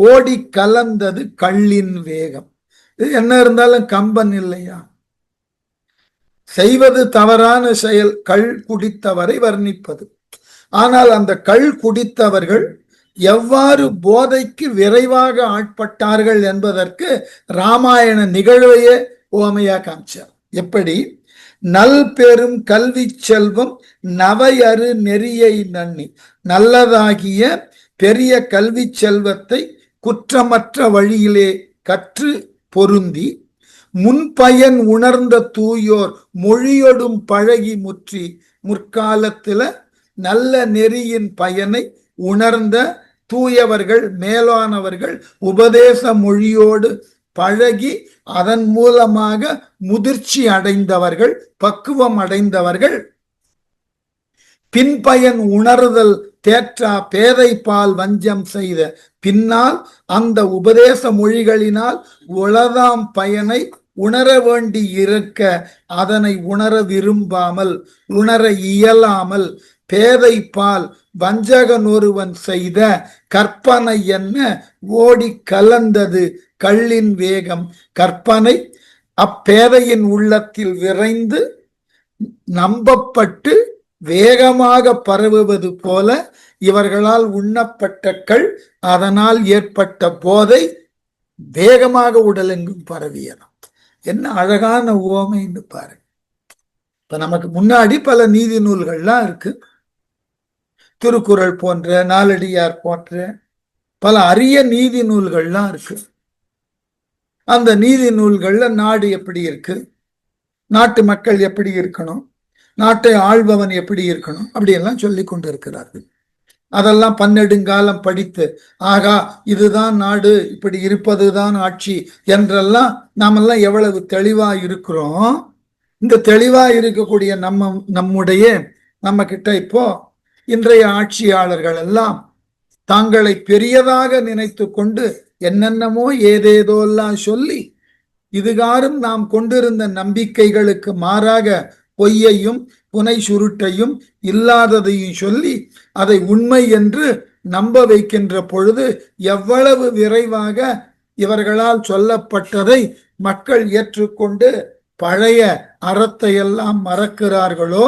ஓடி கலந்தது கள்ளின் வேகம். இது என்ன இருந்தாலும் கம்பன் இல்லையா? செய்வது தவறான செயல் கள் குடித்தவரை வர்ணிப்பது. ஆனால் அந்த கள் குடித்தவர்கள் எவ்வாறு போதைக்கு விரைவாக ஆட்பட்டார்கள் என்பதற்கு ராமாயண நிகழ்வையே ஓமையா காமிச்சார். எப்படி? நல் பெரும் கல்வி செல்வம் நவையறு நெறியை நன்னி, நல்லதாகிய பெரிய கல்வி செல்வத்தை குற்றமற்ற வழியிலே கற்று பொருந்தி முன்பயன் உணர்ந்த தூயோர் மொழியொடும் பழகி முற்றி, முற்காலத்துல நல்ல நெறியின் பயனை உணர்ந்த தூயவர்கள் மேலானவர்கள் உபதேச மொழியோடு பழகி அதன் மூலமாக முதிர்ச்சி அடைந்தவர்கள், பக்குவம் அடைந்தவர்கள், பின்பயன் உணர்தல் தேற்றா பேதைப்பால் வஞ்சம் செய்த பின்னால் அந்த உபதேச மொழிகளினால் உளதாம் பயனை உணர வேண்டி இருக்க அதனை உணர விரும்பாமல் உணர இயலாமல் பேதைப்பால் வஞ்சகன் ஒருவன் செய்த கற்பனை என்ன ஓடி கலந்தது கள்ளின் வேகம். கற்பனை அப்பேதையின் உள்ளத்தில் விரைந்து நம்பப்பட்டு வேகமாக பரவுவது போல இவர்களால் உண்ணப்பட்ட கள், அதனால் ஏற்பட்ட போதை வேகமாக உடலெங்கும் பரவியதாம். என்ன அழகான உவமைன்னு பாரு. இப்ப நமக்கு முன்னாடி பல நீதி நூல்கள்லாம் இருக்கு. திருக்குறள் போன்ற, நாலடியார் போன்ற பல அரிய நீதி நூல்கள்லாம் இருக்கு. அந்த நீதி நூல்கள்ல நாடு எப்படி இருக்கு, நாட்டு மக்கள் எப்படி இருக்கணும், நாட்டை ஆள்பவன் எப்படி இருக்கணும், அப்படியெல்லாம் சொல்லி கொண்டு இருக்கிறார்கள். அதெல்லாம் பன்னெடுங்காலம் படித்து ஆகா இதுதான் நாடு, இப்படி இருப்பதுதான் ஆட்சி என்றெல்லாம் நாமெல்லாம் எவ்வளவு தெளிவா இருக்கிறோம். இந்த தெளிவா இருக்கக்கூடிய நம்முடைய நம்ம கிட்ட இப்போ இன்றைய ஆட்சியாளர்கள் எல்லாம் தாங்களை பெரியதாக நினைத்து கொண்டு என்னென்னமோ ஏதேதோ எல்லாம் சொல்லி இதுகாரும் நாம் கொண்டிருந்த நம்பிக்கைகளுக்கு மாறாக பொய்யையும் புனை சுருட்டையும் இல்லாததையும் சொல்லி அதை உண்மை என்று நம்ப வைக்கின்ற பொழுது எவ்வளவு விரைவாக இவர்களால் சொல்லப்பட்டதை மக்கள் ஏற்றுக்கொண்டு பழைய அறத்தை எல்லாம் மறக்கிறார்களோ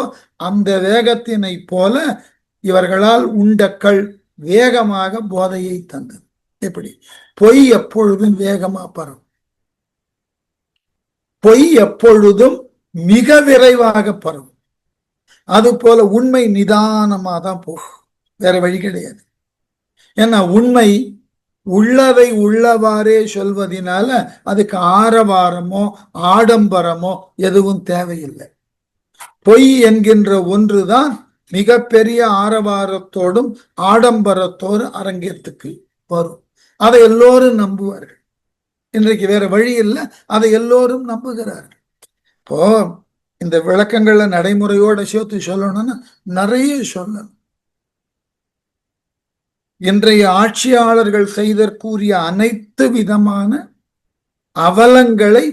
அந்த வேகத்தினை போல இவர்களால் உண்டக்கள் வேகமாக போதையை தந்தது. எப்படி? பொய் எப்பொழுதும் வேகமா பரவும், பொய் எப்பொழுதும் மிக விரைவாக பரவும். அது போல உண்மை நிதானமா தான் போகும், வேற வழி கிடையாது. ஏன்னா உண்மை உள்ளதை உள்ளவாறே சொல்வதனால அதுக்கு ஆரவாரமோ ஆடம்பரமோ எதுவும் தேவையில்லை. பொய் என்கின்ற ஒன்றுதான் மிகப்பெரிய ஆரவாரத்தோடும் ஆடம்பரத்தோடும் அரங்கத்துக்கு வரும். அதை எல்லோரும் நம்புவார்கள். இன்றைக்கு வேற வழி இல்லை, அதை எல்லோரும் நம்புகிறார்கள். இப்போ இந்த விளக்கங்கள்ல நடைமுறையோட சேர்த்து சொல்லணும்னா நிறைய சொல்லணும். இன்றைய ஆட்சியாளர்கள் செய்தற்குரிய அனைத்து விதமான அவலங்களை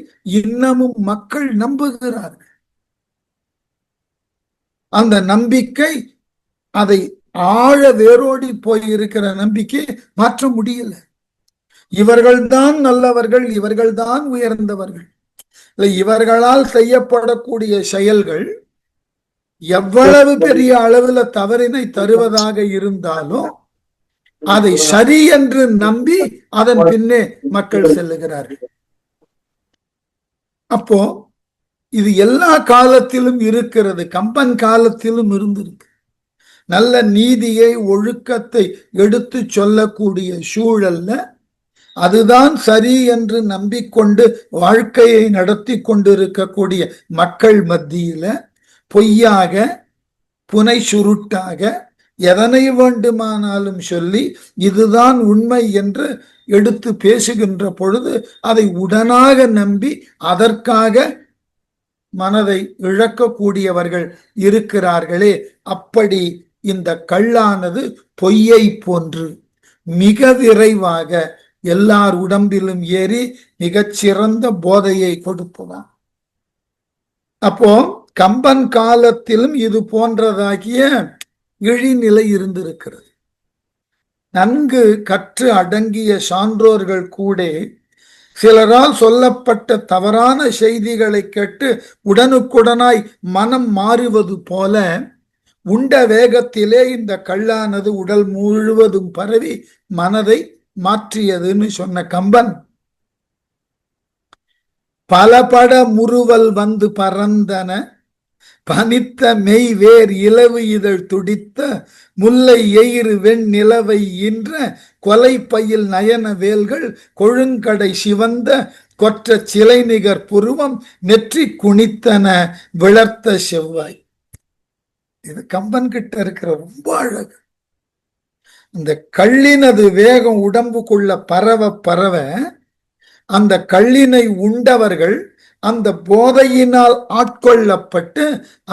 இன்னமும் மக்கள் நம்புகிறார்கள். அந்த நம்பிக்கை, அதை ஆழ வேரோடி போய் இருக்கிற நம்பிக்கை மாற்ற முடியல. இவர்கள்தான் நல்லவர்கள், இவர்கள்தான் உயர்ந்தவர்கள். இவர்களால் செய்யப்படக்கூடிய செயல்கள் எவ்வளவு பெரிய அளவுல தவறினை தருவதாக இருந்தாலும் அதை சரி என்று நம்பி அதன் பின்னே மக்கள் செல்லுகிறார்கள். அப்போ இது எல்லா காலத்திலும் இருக்கிறது, கம்பன் காலத்திலும் இருந்திருக்கு. நல்ல நீதியை, ஒழுக்கத்தை எடுத்து சொல்லக்கூடிய சூழல்ல அதுதான் சரி என்று நம்பிக்கொண்டு வாழ்க்கையை நடத்தி கொண்டிருக்கக்கூடிய மக்கள் மத்தியில பொய்யாக, புனை சுருட்டாக எதனை வேண்டுமானாலும் சொல்லி இதுதான் உண்மை என்று எடுத்து பேசுகின்ற பொழுது அதை உடனாக நம்பி அதற்காக மனதை இழக்கக்கூடியவர்கள் இருக்கிறார்களே. அப்படி இந்த கள்ளானது பொய்யை போன்று மிக விரைவாக எல்லார் உடம்பிலும் ஏறி மிகச்சிறந்த போதையை கொடுப்பதாம். அப்போ கம்பன் காலத்திலும் இது போன்றதாகிய இழிநிலை இருந்திருக்கிறது. நன்கு கற்று அடங்கிய சான்றோர்கள் கூட சிலரால் சொல்லப்பட்ட தவறான செய்திகளை கேட்டு உடனுக்குடனாய் மனம் மாறுவது போல உண்ட வேகத்திலே இந்த கள்ளானது உடல் முழுவதும் பரவி மனதை மாற்றியதுன்னு சொன்ன கம்பன், பல பட முறுவல் வந்து பறந்தன பனித்த மெய் வேர் இலவு இதழ் துடித்த முல்லை எயிறு வெண் நிலவை இன்ற கொலை பயில் நயன வேல்கள் கொழுங்கடை சிவந்த கொற்ற சிலை நிகர் புருவம் நெற்றி குனித்தன விளர்த்த செவ்வாய். இது கம்பன் கிட்ட இருக்கிற ரொம்ப அழகு. இந்த கள்ளினது வேகம் உடம்புக்குள்ள பரவ பரவ அந்த கள்ளினை உண்டவர்கள் அந்த போதையினால் ஆட்கொள்ளப்பட்டு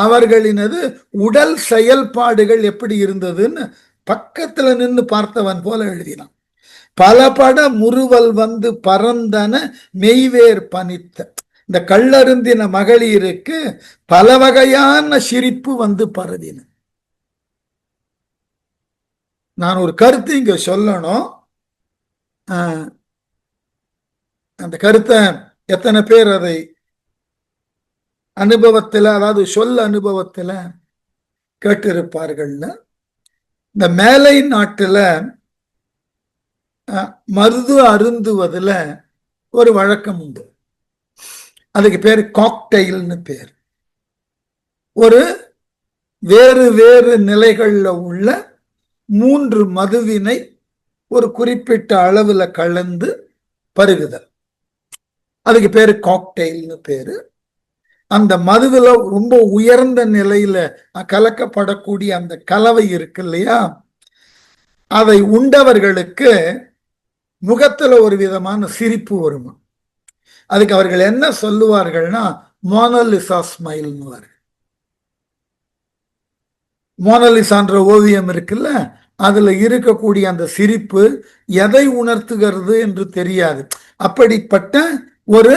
அவர்களினது உடல் செயல்பாடுகள் எப்படி இருந்ததுன்னு பக்கத்துல நின்று பார்த்தவன் போல எழுதினான். பல பட முறுவல் வந்து பறந்தன மெய்வேர் பனித்த. இந்த கள்ளருந்தின மகளிருக்கு பல வகையான சிரிப்பு வந்து பரவின. நான் ஒரு கருத்து இங்க சொல்லணும். அந்த கருத்தை எத்தனை பேர் அதை அனுபவத்துல, அதாவது சொல் அனுபவத்துல கேட்டிருப்பார்கள்னு. இந்த மேலை நாட்டுல மருது அருந்துவதுல ஒரு வழக்கம் உண்டு. அதுக்கு பேரு காக்டெயில்னு பேர். ஒரு வேறு வேறு நிலைகள்ல உள்ள 3 மதுவினை ஒரு குறிப்பிட்ட அளவுல கலந்து பருகுதல், அதுக்கு பேரு காக்டெயில்னு பேரு. அந்த மதுவில ரொம்ப உயர்ந்த நிலையில கலக்கப்படக்கூடிய அந்த கலவை இருக்கு இல்லையா, அதை உண்டவர்களுக்கு முகத்துல ஒரு விதமான சிரிப்பு வருமா. அதுக்கு அவர்கள் என்ன சொல்லுவார்கள்னா மோனலிசா ஸ்மைல்னுவார். மோனலிசான்ற ஓவியம் இருக்குல்ல, அதுல இருக்கக்கூடிய அந்த சிரிப்பு எதை உணர்த்துகிறது என்று தெரியாது. அப்படிப்பட்ட ஒரு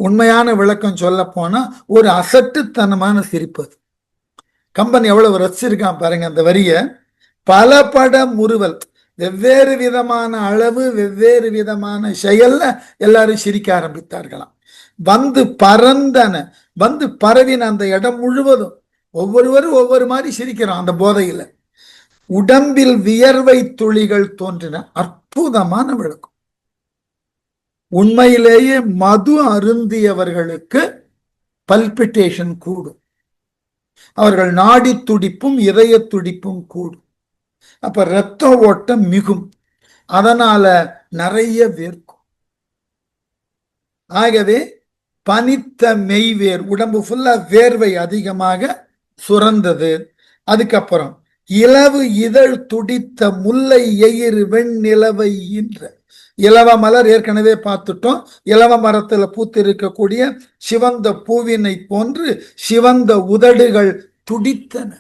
உண்மையான விளக்கம் சொல்ல போனா ஒரு அசட்டுத்தனமான சிரிப்பு. கம்பன் எவ்வளவு ரசிச்சிருக்கான் பாருங்க அந்த வரிய. பல பட முறுவல், வெவ்வேறு விதமான அளவு, வெவ்வேறு விதமான செயல்ல எல்லாரும் சிரிக்க ஆரம்பித்தார்களாம். வந்து பறந்தன, வந்து பரவின அந்த இடம் முழுவதும். ஒவ்வொருவரும் ஒவ்வொரு மாதிரி சிரிக்கிறோம் அந்த போதையில. உடம்பில் வியர்வை துளிகள் தோன்றின. அற்புதமான விளக்கம். உண்மையிலேயே மது அருந்தியவர்களுக்கு பல்பிட்டேஷன் கூடும், அவர்கள் நாடி துடிப்பும் இதய துடிப்பும் கூடும். அப்ப இரத்த ஓட்டம் மிகும், அதனால நிறைய வேர்க்கும். ஆகவே பனித்த மெய்வேர், உடம்பு ஃபுல்லா வேர்வை அதிகமாக சுரந்தது. அதுக்கப்புறம் இலவு இதழ் துடித்த முல்லை எயிறு வெண் நிலவை இன்ற. இலவ மலர் ஏற்கனவே பார்த்துட்டோம். இலவ மரத்துல பூத்திருக்கக்கூடிய சிவந்த பூவினை போன்று சிவந்த உதடுகள் துடித்தன.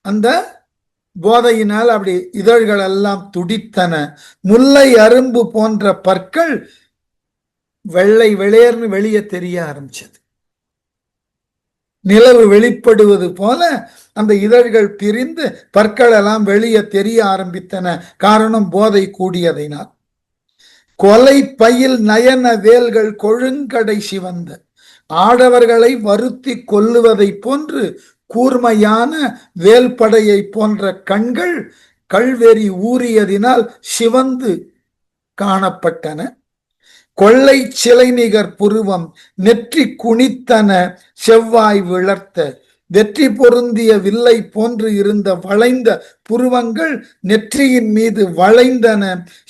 அந்த போதையினால் அப்படி இதழ்கள் எல்லாம் துடித்தன. முல்லை அரும்பு போன்ற பற்கள் வெள்ளை வெளியேர்னு வெளியே தெரிய ஆரம்பிச்சது. நிலவு வெளிப்படுவது போல அந்த இதழ்கள் பிரிந்து பற்கள் எல்லாம் வெளியே தெரிய ஆரம்பித்தன. காரணம் போதை கூடியதினால். கொலை பயில் நயன வேல்கள் கொழுங்கடை சிவந்த ஆடவர்களை வருத்தி கொல்லுவதை போன்று கூர்மையான வேல்படையை போன்ற கண்கள் கல்வெறி ஊறியதினால் சிவந்து காணப்பட்டன. கொள்ளை சிலை நிகர் புருவம் நெற்றி குனித்தன செவ்வாய் விளர்த்த வெற்றி பொருந்திய வில்லை போன்று இருந்த வளைந்த புருவங்கள் நெற்றியின் மீது வளைந்தன.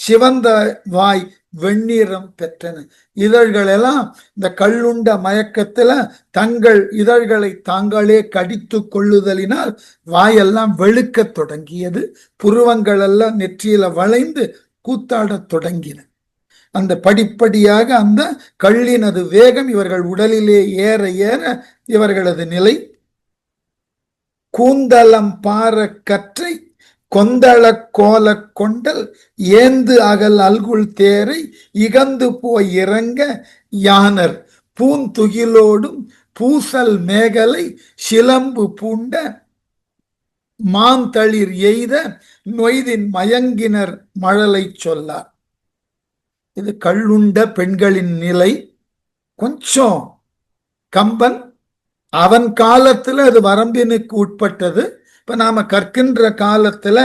சிவந்த வாய் வெண்ணிறம் பெற்றன. இதழ்கள் எல்லாம் இந்த கள்ளுண்ட மயக்கத்துல தங்கள் இதழ்களை தாங்களே கடித்து கொள்ளுதலினால் வாயெல்லாம் வெளுக்க தொடங்கியது. புருவங்கள் எல்லாம் நெற்றியில வளைந்து கூத்தாடத் தொடங்கின. அந்த படிப்படியாக அந்த கள்ளினது வேகம் இவர்கள் உடலிலே ஏற ஏற இவர்களது நிலை கூந்தலம் பார கற்றை கொந்தள கோல கொண்டல் ஏந்து அகல் அல்குல் தேரை இகந்து போய் இறங்க யானர் பூந்துகிலோடும் பூசல் மேகலை சிலம்பு பூண்ட மாந்தளிர் எய்த நொய்தின் மயங்கினர் மழலை சொல்லார். இது கள்ளுண்ட பெண்களின் நிலை. கொஞ்சம் கம்பன் அவன் காலத்துல அது வரம்பினுக்கு உட்பட்டது. இப்ப நாம கற்கின்ற காலத்துல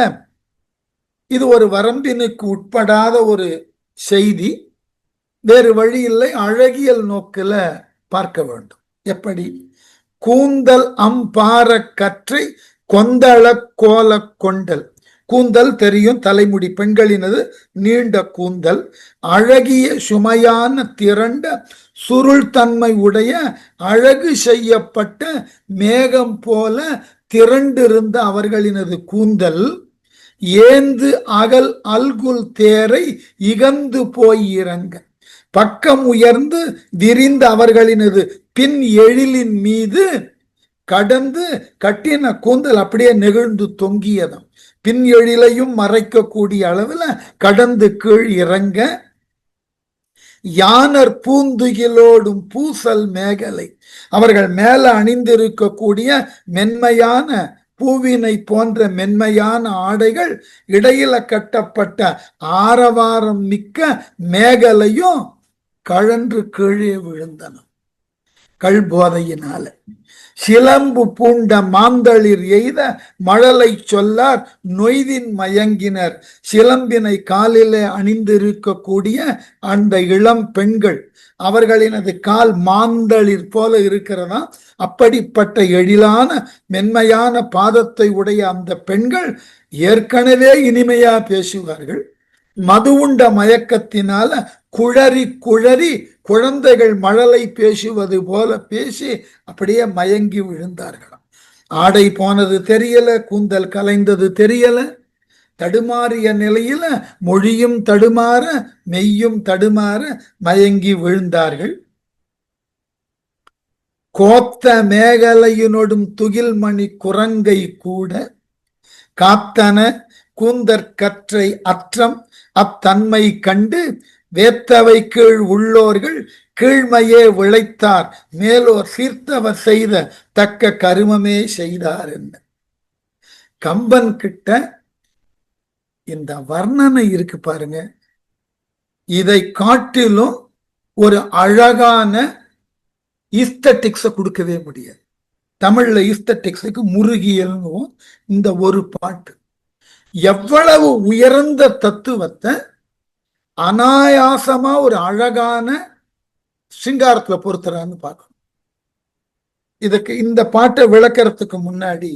இது ஒரு வரம்பினுக்கு உட்படாத ஒரு செய்தி. வேறு வழி இல்லை, அழகியல் நோக்கில பார்க்க வேண்டும். எப்படி? கூந்தல் அம்பார கற்றை கொந்தள கோல கொண்டல். கூந்தல் தெரியும், தலைமுடி, பெண்களினது நீண்ட கூந்தல். அழகிய சுமையான திரண்ட சுருள் தன்மை உடைய அழகு செய்யப்பட்ட மேகம் போல திரண்டிருந்த அவர்களினது கூந்தல் ஏந்து அகல் அல்குல் தேரை இகந்து போய் இறங்க பக்கம் உயர்ந்து விரிந்த அவர்களினது பின் எழிலின் மீது கடந்து கட்டின கூந்தல் அப்படியே நெகிழ்ந்து தொங்கியதும் பின் எழிலையும் மறைக்கக்கூடிய அளவுல கடந்து கீழ் இறங்க யானர் பூந்துகிலோடும் பூசல் மேகலை. அவர்கள் மேல அணிந்திருக்கக்கூடிய மென்மையான பூவினை போன்ற மென்மையான ஆடைகள் இடையில கட்டப்பட்ட ஆரவாரம் மிக்க மேகலையும் கழன்று கீழே விழுந்தன கள்போதையினால. சிலம்பு பூண்ட மாந்தளிர் எய்த மழலை சொல்லார் நொய்தின் மயங்கினர். சிலம்பினை காலிலே அணிந்திருக்கக்கூடிய அந்த இளம் பெண்கள், அவர்களினது கால் மாந்தளிர் போல இருக்கிறதா. அப்படிப்பட்ட எழிலான மென்மையான பாதத்தை உடைய அந்த பெண்கள் ஏற்கனவே இனிமையா பேசுவார்கள். மது உண்ட மயக்கத்தினால குழறி குழறி குழந்தைகள் மழலை பேசுவது போல பேசி அப்படியே மயங்கி விழுந்தார்களாம். ஆடை போனது தெரியல, கூந்தல் கலைந்தது தெரியல. தடுமாறிய நிலையில மொழியும் தடுமாற மெய்யும் தடுமாற மயங்கி விழுந்தார்கள். கோத்த மேகலையினோடும் துகில் மணி குரங்கை கூட காத்தன கூந்தற்கற்றை அற்றம் அத்தன்மை கண்டு வேத்தவை கீழ் உள்ளோர்கள் கீழ்மையே விளைத்தார் மேலோர் சீர்த்தவர் செய்த தக்க கருமமே செய்தார் என்ன. கம்பன் கிட்ட இந்த வர்ணனை இருக்கு பாருங்க. இதை காட்டிலும் ஒரு அழகான ஈஸ்தட்டிக்ஸ கொடுக்கவே முடியாது. தமிழ்ல ஈஸ்தட்டிக்ஸுக்கு முருகியல்னு இந்த ஒரு பாட்டு எவ்வளவு உயர்ந்த தத்துவத்தை அனாயாசமா ஒரு அழகான சிங்காரத்துல பொறுத்துறான்னு பார்க்கணும். இதுக்கு இந்த பாட்டை விளக்கறதுக்கு முன்னாடி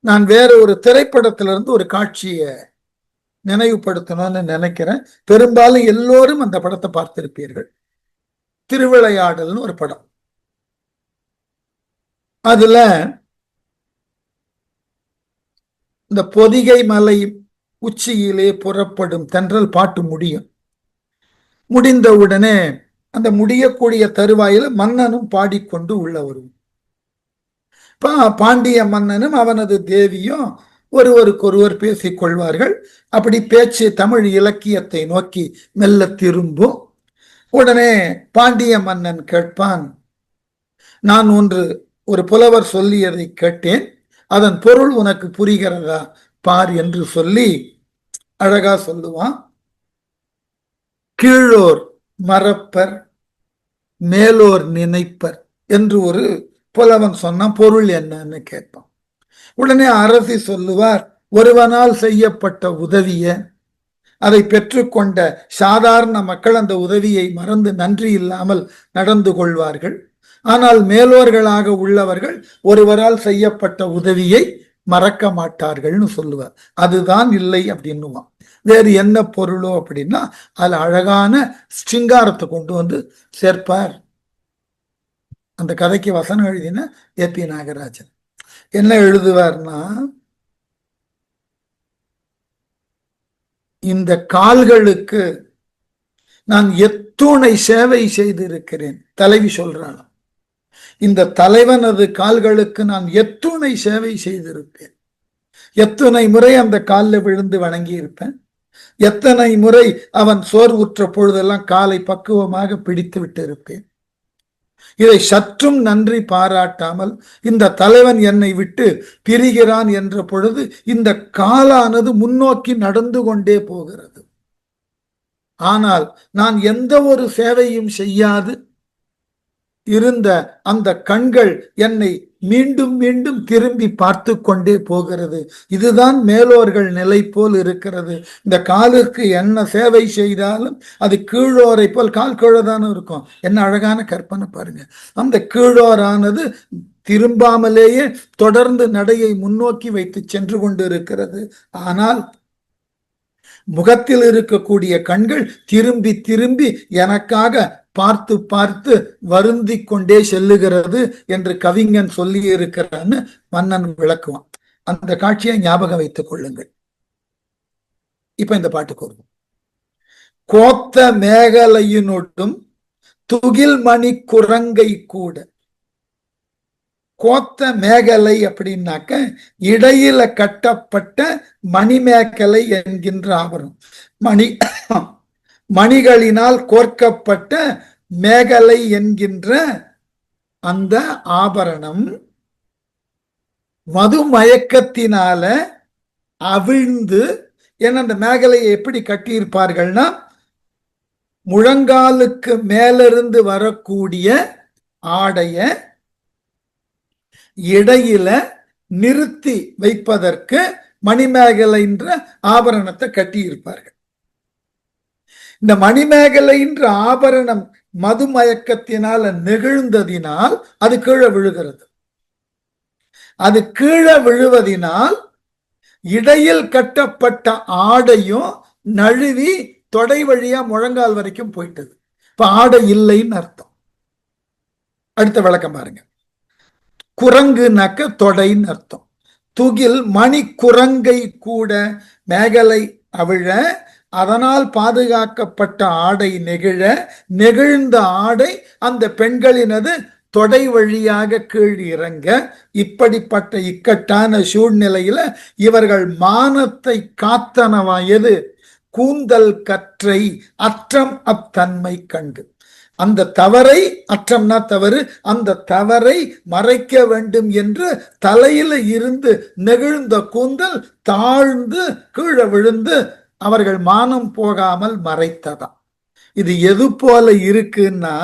நான் வேற ஒரு திரைப்படத்துல இருந்து ஒரு காட்சியை நினைவுபடுத்தணும்னு நினைக்கிறேன். பெரும்பாலும் எல்லோரும் அந்த படத்தை பார்த்திருப்பீர்கள். திருவிளையாடல்னு ஒரு படம். அதுல இந்த பொதிகை மலை உச்சியிலே புறப்படும் தென்றல் பாட்டு முடியும். முடிந்த உடனே அந்த முடியக்கூடிய தருவாயில மன்னனும் பாடிக்கொண்டு உள்ள வரும். பாண்டிய மன்னனும் அவனது தேவியும் ஒருவருக்கொருவர் பேசிக் கொள்வார்கள். அப்படி பேச்சு தமிழ் இலக்கியத்தை நோக்கி மெல்ல திரும்பும். உடனே பாண்டிய மன்னன் கேட்பான், நான் ஒரு புலவர் சொல்லியதை கேட்டேன், அதன் பொருள் உனக்கு புரிகிறதா பார் என்று சொல்லி அழகா சொல்லுவான். கீழோர் மறப்பர் மேலோர் நினைப்பர் என்று ஒரு புலவன் சொன்ன பொருள் என்னன்னு கேட்பான். உடனே அரசி சொல்லுவார், ஒருவனால் செய்யப்பட்ட உதவிய அதை பெற்றுக்கொண்ட சாதாரண மக்கள் அந்த உதவியை மறந்து நன்றி இல்லாமல் நடந்து கொள்வார்கள். ஆனால் மேலோர்களாக உள்ளவர்கள் ஒருவரால் செய்யப்பட்ட உதவியை மறக்க மாட்டார்கள்னு சொல்லுவார். அதுதான் இல்லை அப்படின்னுவான். வேறு என்ன பொருளோ அப்படின்னா அதுல அழகான ஸ்டிங்காரத்தை கொண்டு வந்து சேர்ப்பார். அந்த கதைக்கு வசனம் எழுதின ஏ.பி. நாகராஜன் என்ன எழுதுவார்னா, இந்த கால்களுக்கு நான் எத்துணை சேவை செய்திருக்கிறேன். தலைவி சொல்றாள், இந்த தலைவனது கால்களுக்கு நான் எத்துணை சேவை செய்திருப்பேன். எத்தனை முறை அந்த காலில் விழுந்து வணங்கி இருப்பேன். எத்தனை முறை அவன் சோர்வுற்ற பொழுதெல்லாம் காலை பக்குவமாக பிடித்து விட்டு இருப்பேன். இதை சற்றும் நன்றி பாராட்டாமல் இந்த தலைவன் என்னை விட்டு பிரிகிறான் என்ற பொழுது இந்த காலானது முன்னோக்கி நடந்து கொண்டே போகிறது. ஆனால் நான் எந்த ஒரு சேவையும் செய்யாது இருந்த அந்த கண்கள் என்னை மீண்டும் மீண்டும் திரும்பி பார்த்து கொண்டே போகிறது. இதுதான் மேலோர்கள் நிலை போல் இருக்கிறது. இந்த காலுக்கு என்ன சேவை செய்தாலும் அது கீழோரை போல், கால் கீழதானே இருக்கும். என்ன அழகான கற்பனை பாருங்க. அந்த கீழோரானது திரும்பாமலேயே தொடர்ந்து நடையை முன்னோக்கி வைத்து சென்று கொண்டு இருக்கிறது. ஆனால் முகத்தில் இருக்கக்கூடிய கண்கள் திரும்பி திரும்பி எனக்காக பார்த்து பார்த்து வருந்தி கொண்டே செல்லுகிறது என்று கவிஞன் சொல்லி இருக்கிறான்னு மன்னன் விளக்குவான். அந்த காட்சியை ஞாபகம் வைத்துக் கொள்ளுங்கள். இப்ப இந்த பாட்டுக்கு வருவோம். கோத்த மேகலையினொட்டும் துகில் மணி குரங்கை கூட. கோத்த மேகலை அப்படின்னாக்க இடையில கட்டப்பட்ட மணிமேகலை என்கின்ற ஆபரணம். மணிகளினால் கோர்க்கப்பட்ட மேகலை என்கின்ற அந்த ஆபரணம் மது மயக்கத்தினால அவிழ்ந்து, ஏன்னா அந்த மேகலையை எப்படி கட்டியிருப்பார்கள்னா முழங்காலுக்கு மேலிருந்து வரக்கூடிய ஆடைய இடையில நிறுத்தி வைப்பதற்கு மணிமேகலை என்ற ஆபரணத்தை கட்டியிருப்பார்கள். இந்த மணிமேகலை என்ற ஆபரணம் மது மயக்கத்தினால நெகிழ்ந்ததினால் அது கீழே விழுகிறது. அது கீழே விழுவதினால் இடையில் கட்டப்பட்ட ஆடையும் நழுவி தொடை வழியா முழங்கால் வரைக்கும் போயிட்டது. இப்ப ஆடை இல்லைன்னு அர்த்தம். அடுத்த விளக்கம் பாருங்க. குரங்குனாக்க தொடைன்னு அர்த்தம். துகில் மணி குரங்கை கூட, மேகலை அவிழ அதனால் பாதுகாக்கப்பட்ட ஆடை நெகிழ, நெகிழ்ந்த ஆடை அந்த பெண்களினது தொடை வழியாக கீழ் இறங்க, இப்படிப்பட்ட இக்கட்டான சூழ்நிலையில இவர்கள் மானத்தை காத்தனவாயது கூந்தல் கற்றை அற்றம் அத்தன்மை கண்டு. அந்த தவறை, அற்றம்னா தவறு, அந்த தவறை மறைக்க வேண்டும் என்று தலையில இருந்து நெகிழ்ந்த கூந்தல் தாழ்ந்து கீழே விழுந்து அவர்கள் மானம் போகாமல் மறைத்ததாம். இது எது போல இருக்குன்னா,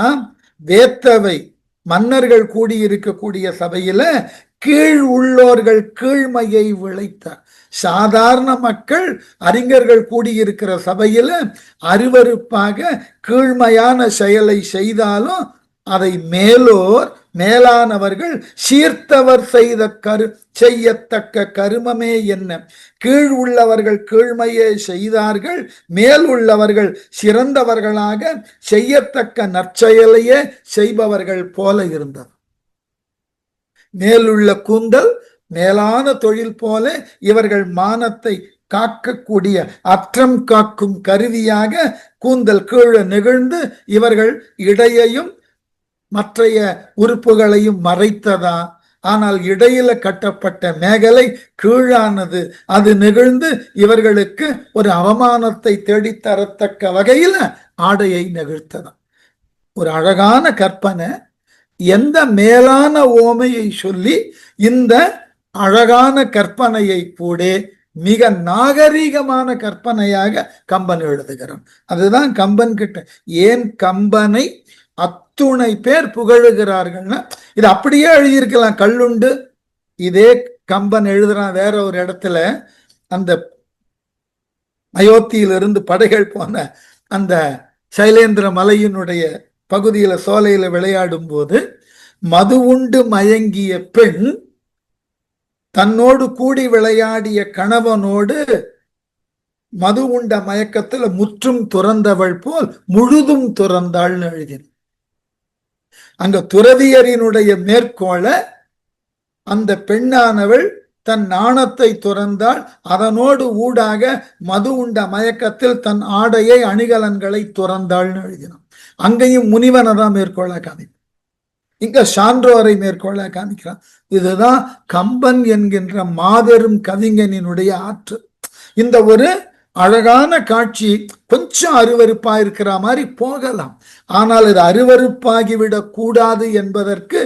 வேத்தவை மன்னர்கள் கூடியிருக்கக்கூடிய சபையில கீழ் உள்ளோர்கள் கீழ்மையை விளைத்தார். சாதாரண மக்கள் அறிஞர்கள் கூடியிருக்கிற சபையில அருவருப்பாக கீழ்மையான செயலை செய்தாலும் அதை மேலோர் மேலானவர்கள் சீர்த்தவர் செய்யத்தக்க கருமமே என்ன. கீழ் உள்ளவர்கள் கீழ்மையை செய்தார்கள், மேல் உள்ளவர்கள் சிறந்தவர்களாக செய்யத்தக்க நற்செயலையே செய்பவர்கள் போல இருந்தது. மேலுள்ள கூந்தல் மேலான தொழில் போல இவர்கள் மானத்தை காக்கக்கூடிய அற்றம் காக்கும் கருவியாக கூந்தல் கீழே நெகிழ்ந்து இவர்கள் இடையையும் மற்றைய உறுப்புகளையும் மறைத்ததா. ஆனால் இடையில கட்டப்பட்ட மேகலை கீழானது, அது நெகிழ்ந்து இவர்களுக்கு ஒரு அவமானத்தை தேடித்தரத்தக்க வகையில ஆடையை நெகிழ்த்ததா. ஒரு அழகான கற்பனை. எந்த மேலான ஓமையை சொல்லி இந்த அழகான கற்பனையை கூட மிக நாகரீகமான கற்பனையாக கம்பன் எழுதுகிறான். அதுதான் கம்பன் கிட்ட ஏன் கம்பனை அத்துணை பேர் புகழுகிறார்கள்னா, இது அப்படியே எழுதியிருக்கலாம். கல்லுண்டு இதே கம்பன் எழுதுறான் வேற ஒரு இடத்துல, அந்த அயோத்தியிலிருந்து படைகள் போன அந்த சைலேந்திர மலையினுடைய பகுதியில சோலையில விளையாடும் போது மது உண்டு மயங்கிய பெண் தன்னோடு கூடி விளையாடிய கணவனோடு மது உண்ட மயக்கத்துல முற்றும் துறந்தவள் போல் முழுதும் துறந்தாள்னு எழுதின. அங்க துறவியரினுடைய மேற்கோள அந்த பெண்ணானவள் தன் நாணத்தை துறந்தாள், அதனோடு ஊடாக மது உண்ட மயக்கத்தில் தன் ஆடையை அணிகலன்களை துறந்தாள்னு எழுதினான். அங்கேயும் முனிவனை தான் மேற்கோள காமிக்கிறான், இங்க சான்றோரை மேற்கோள காமிக்கிறான். இதுதான் கம்பன் என்கின்ற மாபெரும் கவிஞனினுடைய ஆற்றல். இந்த ஒரு அழகான காட்சி கொஞ்சம் அருவருப்பா இருக்கிற மாதிரி போகலாம், ஆனால் இது அருவருப்பாகிவிடக் கூடாது என்பதற்கு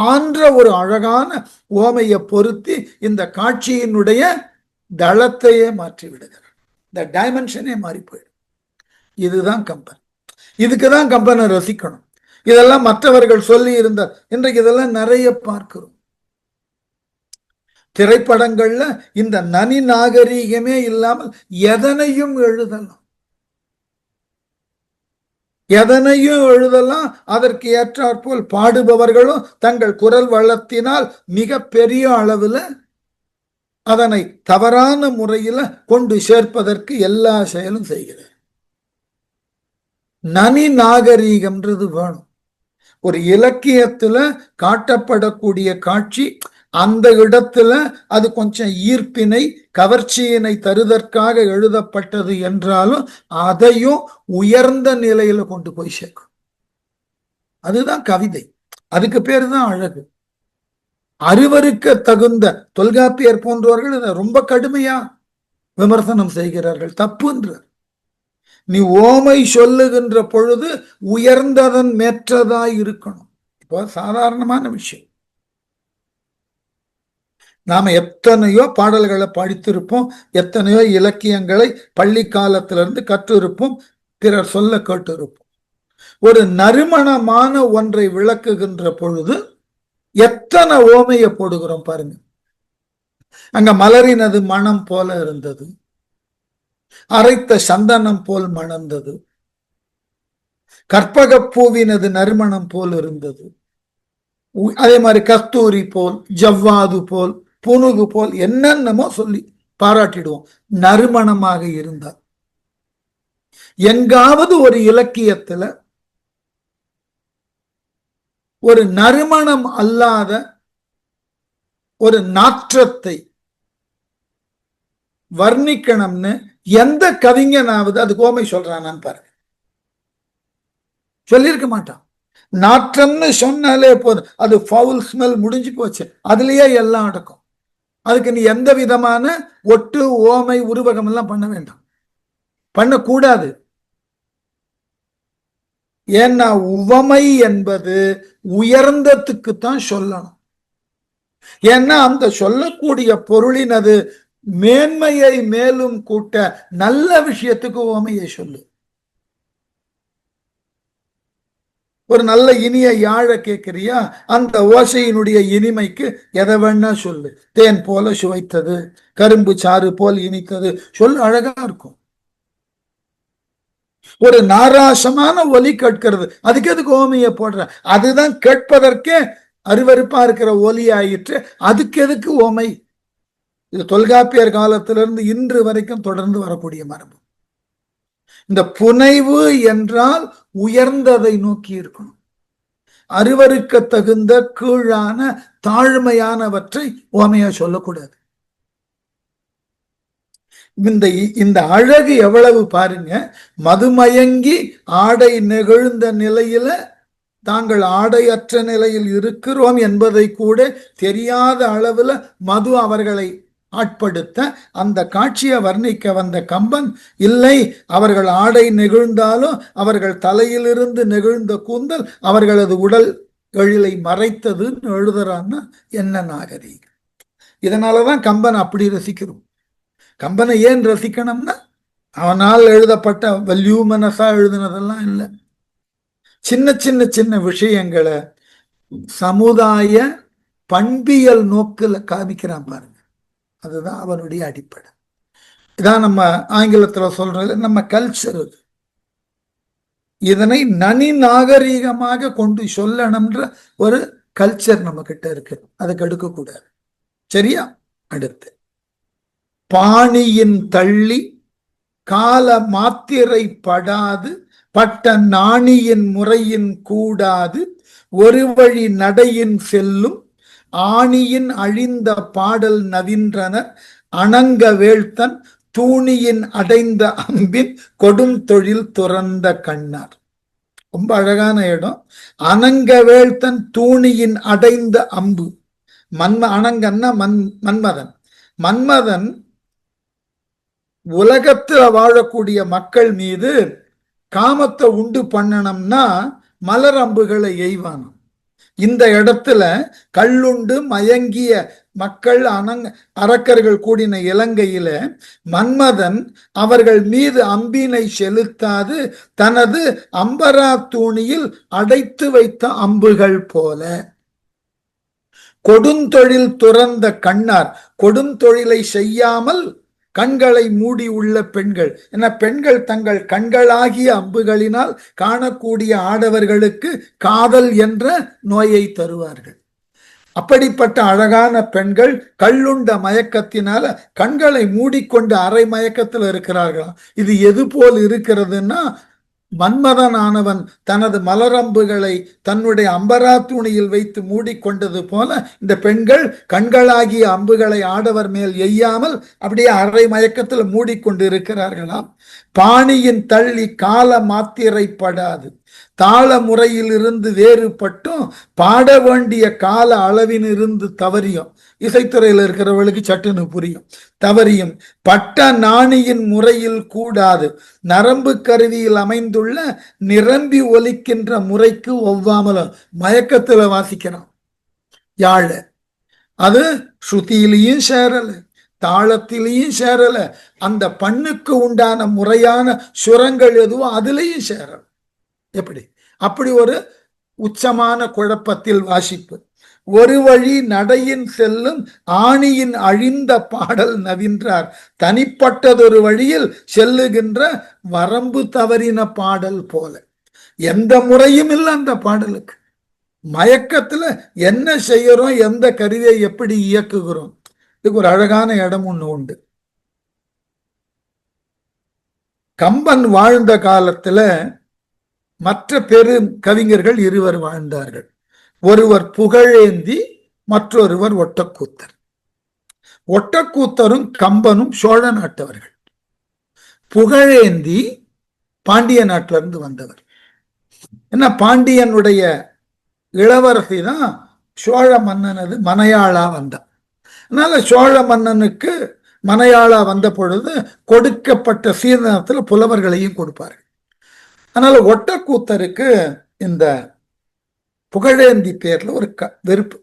ஆன்ற ஒரு அழகான ஓமையை பொருத்தி இந்த காட்சியினுடைய தளத்தையே மாற்றி விடுகிறார். இந்த டைமென்ஷனே மாறி போயிடும். இதுதான் கம்பன். இதுக்குதான் கம்பனை ரசிக்கணும். இதெல்லாம் மற்றவர்கள் சொல்லி இருந்தார். இன்றைக்கு இதெல்லாம் நிறைய பார்க்கிறோம் திரைப்படங்கள்ல. இந்த நனி நாகரீகமே இல்லாமல் எதனையும் எழுதலாம், எதனையும் எழுதலாம். அதற்கு ஏற்றாற்போல் பாடுபவர்களும் தங்கள் குரல் வளத்தினால் மிக பெரிய அளவுல அதனை தவறான முறையில கொண்டு சேர்ப்பதற்கு எல்லா செயலும் செய்கிறார். நனி நாகரீகம்ன்றது வேணும். ஒரு இலக்கியத்துல காட்டப்படக்கூடிய காட்சி அந்த இடத்துல அது கொஞ்சம் ஈர்ப்பினை கவர்ச்சியினை தருவதற்காக எழுதப்பட்டது என்றாலும் அதையும் உயர்ந்த நிலையில கொண்டு போய் சேர்க்கும். அதுதான் கவிதை. அதுக்கு பேரு தான் அழகு. அருவருக்க தகுந்த தொல்காப்பியர் போன்றவர்கள் இதை ரொம்ப கடுமையா விமர்சனம் செய்கிறார்கள். தப்புன்றார். நீ ஓமை சொல்லுகின்ற பொழுது உயர்ந்ததன் மேற்றதாய் இருக்கணும். இப்போ சாதாரணமான விஷயம், நாம எத்தனையோ பாடல்களை படித்திருப்போம், எத்தனையோ இலக்கியங்களை பள்ளி காலத்திலிருந்து கற்றிருப்போம், பிறர் சொல்ல கேட்டிருப்போம். ஒரு நறுமணமான ஒன்றை விளக்குகின்ற பொழுது எத்தனை ஓமையை போடுகிறோம் பாருங்க. அங்க மலரினது மனம் போல இருந்தது, அரைத்த சந்தனம் போல் மணந்தது, கற்பகப்பூவினது நறுமணம் போல் இருந்தது, அதே மாதிரி கஸ்தூரி போல், ஜவ்வாது போல், புனுகு போல் என்னென்னமோ சொல்லி பாராட்டிடுவோம். நறுமணமாக இருந்தார். எங்காவது ஒரு இலக்கியத்துல ஒரு நறுமணம் அல்லாத ஒரு நாற்றத்தை வர்ணிக்கணும்னு எந்த கவிஞனாவது அதுக்கு ஓமை சொல்றானான்னு பாருங்க. சொல்லியிருக்க மாட்டான். நாற்றம்னு சொன்னாலே போதும், அது ஃபவுல் ஸ்மெல், முடிஞ்சு போச்சு, அதுலயே எல்லாம் அடக்கும். அதுக்கு நீ எந்த விதமான ஒட்டு ஓமை உருவகம் எல்லாம் பண்ண வேண்டாம், பண்ணக்கூடாது. ஏன்னா உவமை என்பது உயர்ந்ததுக்குத்தான் சொல்லணும். ஏன்னா அந்த சொல்லக்கூடிய பொருளினது மேன்மையை மேலும் கூட்ட நல்ல விஷயத்துக்கு உவமையை சொல்லு. ஒரு நல்ல இனிய யாழ கேட்கிறியா, அந்த ஓசையினுடைய இனிமைக்கு எதை வேணா சொல்லு. தேன் போல சுவைத்தது, கரும்பு சாறு போல் இனித்தது சொல், அழகா இருக்கும். ஒரு நாராசமான ஒலி கேட்கிறது, அதுக்கு எதுக்கு ஓமைய போடுற? அதுதான் கேட்பதற்கே அருவருப்பா இருக்கிற ஒலி ஆயிற்று, அதுக்கு எதுக்கு ஓமை? இது தொல்காப்பியர் காலத்திலிருந்து இன்று வரைக்கும் தொடர்ந்து வரக்கூடிய மரபு. இந்த புனைவு என்றால் உயர்ந்ததை நோக்கி இருக்கணும். அருவருக்க தகுந்த கீழான தாழ்மையானவற்றை ஓமையா சொல்லக்கூடாது. இந்த அழகு எவ்வளவு பாருங்க. மதுமயங்கி ஆடை நெகிழ்ந்த நிலையில தாங்கள் ஆடையற்ற நிலையில் இருக்கிறோம் என்பதை கூட தெரியாத அளவுல மது அவர்களை ஆட்படுத்த அந்த காட்சியை வர்ணிக்க வந்த கம்பன், இல்லை அவர்கள் ஆடை நெகிழ்ந்தாலும் அவர்கள் தலையிலிருந்து நெகிழ்ந்த கூந்தல் அவர்களது உடல் எழிலை மறைத்ததுன்னு எழுதுறான்னா என்ன நாகரீகம். இதனாலதான் கம்பன் அப்படி ரசிக்கிறோம். கம்பனை ஏன் ரசிக்கணும்னா அவனால் எழுதப்பட்ட வல்யூமனஸா எழுதுனதெல்லாம் இல்லை, சின்ன சின்ன சின்ன விஷயங்களை சமுதாய பண்பியல் நோக்கில் காமிக்கிறான் பாருங்க. அதுதான் அவனுடைய அடிப்படை. இதான் நம்ம ஆங்கிலத்துல சொல்றது நம்ம கல்ச்சர். இதனை நனி நாகரீகமாக கொண்டு சொல்லணும்ன்ற ஒரு கல்ச்சர் நம்ம கிட்ட இருக்கு, அதை கெடுக்க கூடாது. சரியா? அடுத்து பாணியின் தள்ளி கால மாத்திரை படாது பட்ட நாணியின் முறையின் கூடாது ஒரு வழி நடையின் செல்லும் ஆணியின் அழிந்த பாடல் நவின்றனர் அணங்க வேள்த்தன் தூணியின் அடைந்த அம்பின் கொடும் தொழில் துறந்த கண்ணார். ரொம்ப அழகான இடம். அணங்க வேள்த்தன் தூணியின் அடைந்த அம்பு. அணங்கன்னா மன்மதன். மன்மதன் உலகத்துல வாழக்கூடிய மக்கள் மீது காமத்தை உண்டு பண்ணணும்னா மலர் அம்புகளை எய்வானும். இந்த இடத்துல கல்லுண்டு மயங்கிய மக்கள் அரக்கர்கள் கூடின இலங்கையில மன்மதன் அவர்கள் மீது அம்பினை செலுத்தாது தனது அம்பரா தூணியில் அடைத்து வைத்த அம்புகள் போல. கொடுந்தொழில் துறந்த கண்ணார், கொடுந்தொழிலை செய்யாமல் கண்களை மூடி உள்ள பெண்கள். என பெண்கள் தங்கள் கண்களாகிய அம்புகளினால் காணக்கூடிய ஆடவர்களுக்கு காதல் என்ற நோயை தருவார்கள். அப்படிப்பட்ட அழகான பெண்கள் கள்ளுண்ட மயக்கத்தினால கண்களை மூடிக்கொண்டு அரை மயக்கத்தில் இருக்கிறார்களாம். இது எது போல் இருக்கிறதுன்னா, மன்மதனானவன் தனது மலரம்புகளை தன்னுடைய அம்பரா தூணியில் வைத்து மூடிக்கொண்டது போல இந்த பெண்கள் கண்களாகிய அம்புகளை ஆடவர் மேல் எய்யாமல் அப்படியே அரை மயக்கத்தில் மூடிக்கொண்டு இருக்கிறார்களாம். பாணியின் தள்ளி கால மாத்திரை படாது, தாள முறையிலிருந்து வேறுபட்டும் பாட வேண்டிய கால அளவினிருந்து தவறியும். இசைத்துறையில் இருக்கிறவர்களுக்கு சட்டுன்னு புரியும். தவறியும் பட்ட நாணியின் முறையில் கூடாது, நரம்பு கருவியில் அமைந்துள்ள நிரம்பி ஒலிக்கின்ற முறைக்கு ஒவ்வாமலும். மயக்கத்துல வாசிக்கிறான் யாழ, அது ஸ்ருதியிலையும் சேரல, தாளத்திலையும் சேரல, அந்த பண்ணுக்கு உண்டான முறையான சுரங்கள் எதுவும் அதுலேயும் சேரல. எப்படி? அப்படி ஒரு உச்சமான குழப்பத்தில் வாசிப்பு. ஒரு வழி நடையின் செல்லும் ஆணியின் அழிந்த பாடல் நவின்றார், தனிப்பட்டதொரு வழியில் செல்லுகின்ற வரம்பு தவறின பாடல் போல. எந்த முறையும் இல்லை அந்த பாடலுக்கு. மயக்கத்துல என்ன செய்யறோம், எந்த கருவியை எப்படி இயக்குகிறோம், இதுக்கு ஒரு அழகான இடம் ஒண்ணு உண்டு. கம்பன் வாழ்ந்த காலத்துல மற்ற பெரும் கவிஞர்கள் இருவர் வாழ்ந்தார்கள். ஒருவர் புகழேந்தி, மற்றொருவர் ஒட்டக்கூத்தர். ஒட்டக்கூத்தரும் கம்பனும் சோழ நாட்டவர்கள். புகழேந்தி பாண்டிய நாட்டிலிருந்து வந்தவர். என்ன, பாண்டியனுடைய இளவரசி தான் சோழ மன்னனது மனையாளா வந்தார். அதனால சோழ மன்னனுக்கு மனையாளா வந்த பொழுது கொடுக்கப்பட்ட சீதனத்தில் புலவர்களையும் கொடுப்பார்கள். அதனால ஒட்டக்கூத்தருக்கு இந்த புகழேந்தி பேர்ல ஒரு வெறுப்பு.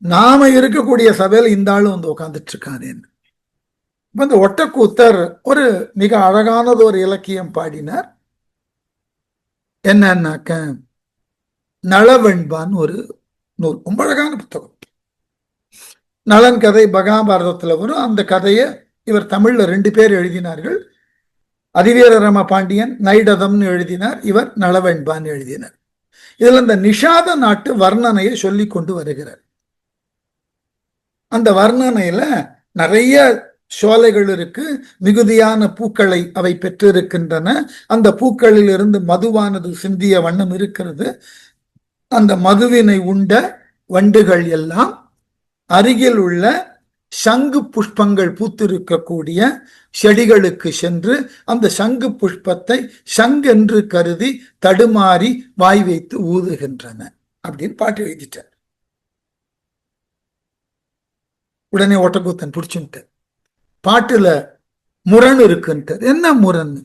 நாம இருக்கக்கூடிய சபையில இந்த ஆளும் வந்து உட்கார்ந்துட்டு இருக்கானேன்னு. இப்ப இந்த ஒட்டக்கூத்தர் ஒரு மிக அழகானது ஒரு இலக்கியம் பாடினார். என்னன்னாக்க நளவெண்பான் ஒரு நூல், ரொம்ப அழகான புத்தகம். நளன் கதை மகாபாரதத்துல வரும். அந்த கதையை இவர் தமிழ்ல 2 பேர் எழுதினார்கள். அதிவீரரம பாண்டியன் நைடதம்னு எழுதினார், இவர் நளவெண்பான் எழுதினார். இதுல இந்த நிஷாத நாட்டு வர்ணனையை சொல்லி கொண்டு வருகிறார். அந்த வர்ணனையில நிறைய சோலைகள் இருக்கு, மிகுதியான பூக்களை அவை பெற்றிருக்கின்றன. அந்த பூக்களில் இருந்து மதுவானது சிந்திய வண்ணம் இருக்கிறது. அந்த மதுவினை உண்ட வண்டுகள் எல்லாம் அருகில் உள்ள சங்கு புஷ்பங்கள் பூத்திருக்கக்கூடிய செடிகளுக்கு சென்று அந்த சங்கு புஷ்பத்தை சங்கென்று கருதி தடுமாறி வாய் வைத்து ஊதுகின்றன அப்படின்னு பாட்டு எழுதிட்டார். உடனே ஒட்டக்கூத்தன் பிடிச்சுட்டு பாட்டுல முரண் இருக்குன்ட்டு. என்ன முரண்?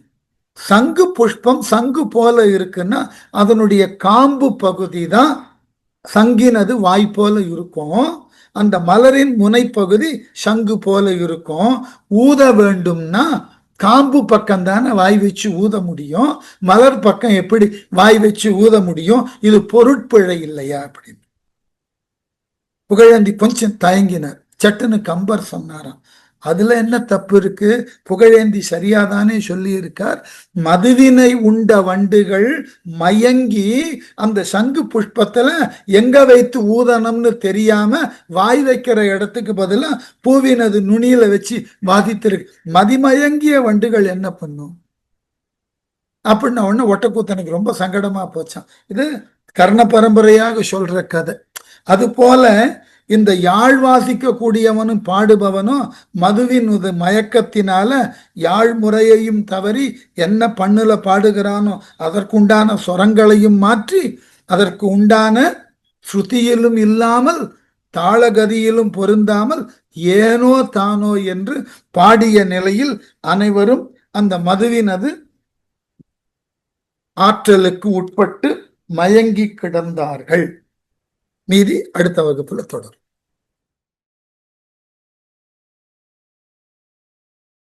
சங்கு புஷ்பம் சங்கு போல இருக்குன்னா அதனுடைய காம்பு பகுதி தான் சங்கினது வாய் போல இருக்கும். அந்த மலரின் முனைப்பகுதி சங்கு போல இருக்கும். ஊத வேண்டும்னா காம்பு பக்கம் தானே வாய் வச்சு ஊத முடியும், மலர் பக்கம் எப்படி வாய் வச்சு ஊத முடியும்? இது பொருட்பிழை இல்லையா அப்படின்னு புகழேந்தி கொஞ்சம் தயங்கினார். சட்டுன்னு கம்பர் சொன்னாராம், அதுல என்ன தப்பு இருக்கு? புகழேந்தி சரியாதானே சொல்லி இருக்கார். மதுவினை உண்ட வண்டுகள் மயங்கி அந்த சங்கு புஷ்பத்துல எங்க வைத்து ஊதனம்னு தெரியாம வாய் வைக்கிற இடத்துக்கு பதிலா பூவினது நுனியில வச்சு வாதித்திருக்கு. மதிமயங்கிய வண்டுகள் என்ன பண்ணும் அப்படின்ன உடனே ஒட்டக்கூத்தனுக்கு ரொம்ப சங்கடமா போச்சான். இது கர்ண பரம்பரையாக சொல்ற கதை. அது போல இந்த யாழ் வாசிக்க கூடியவனும் பாடுபவனும் மதுவின் மயக்கத்தினால யாழ் முறையையும் தவறி என்ன பண்ணுல பாடுகிறானோ அதற்குண்டான சொரங்களையும் மாற்றி அதற்கு உண்டான ஸ்ருதியிலும் இல்லாமல் தாளகதியிலும் பொருந்தாமல் ஏனோ தானோ என்று பாடிய நிலையில் அனைவரும் அந்த மதுவினது ஆற்றலுக்கு உட்பட்டு மயங்கி கிடந்தார்கள். மீதி அடுத்த வகுப்புல தொடரும்.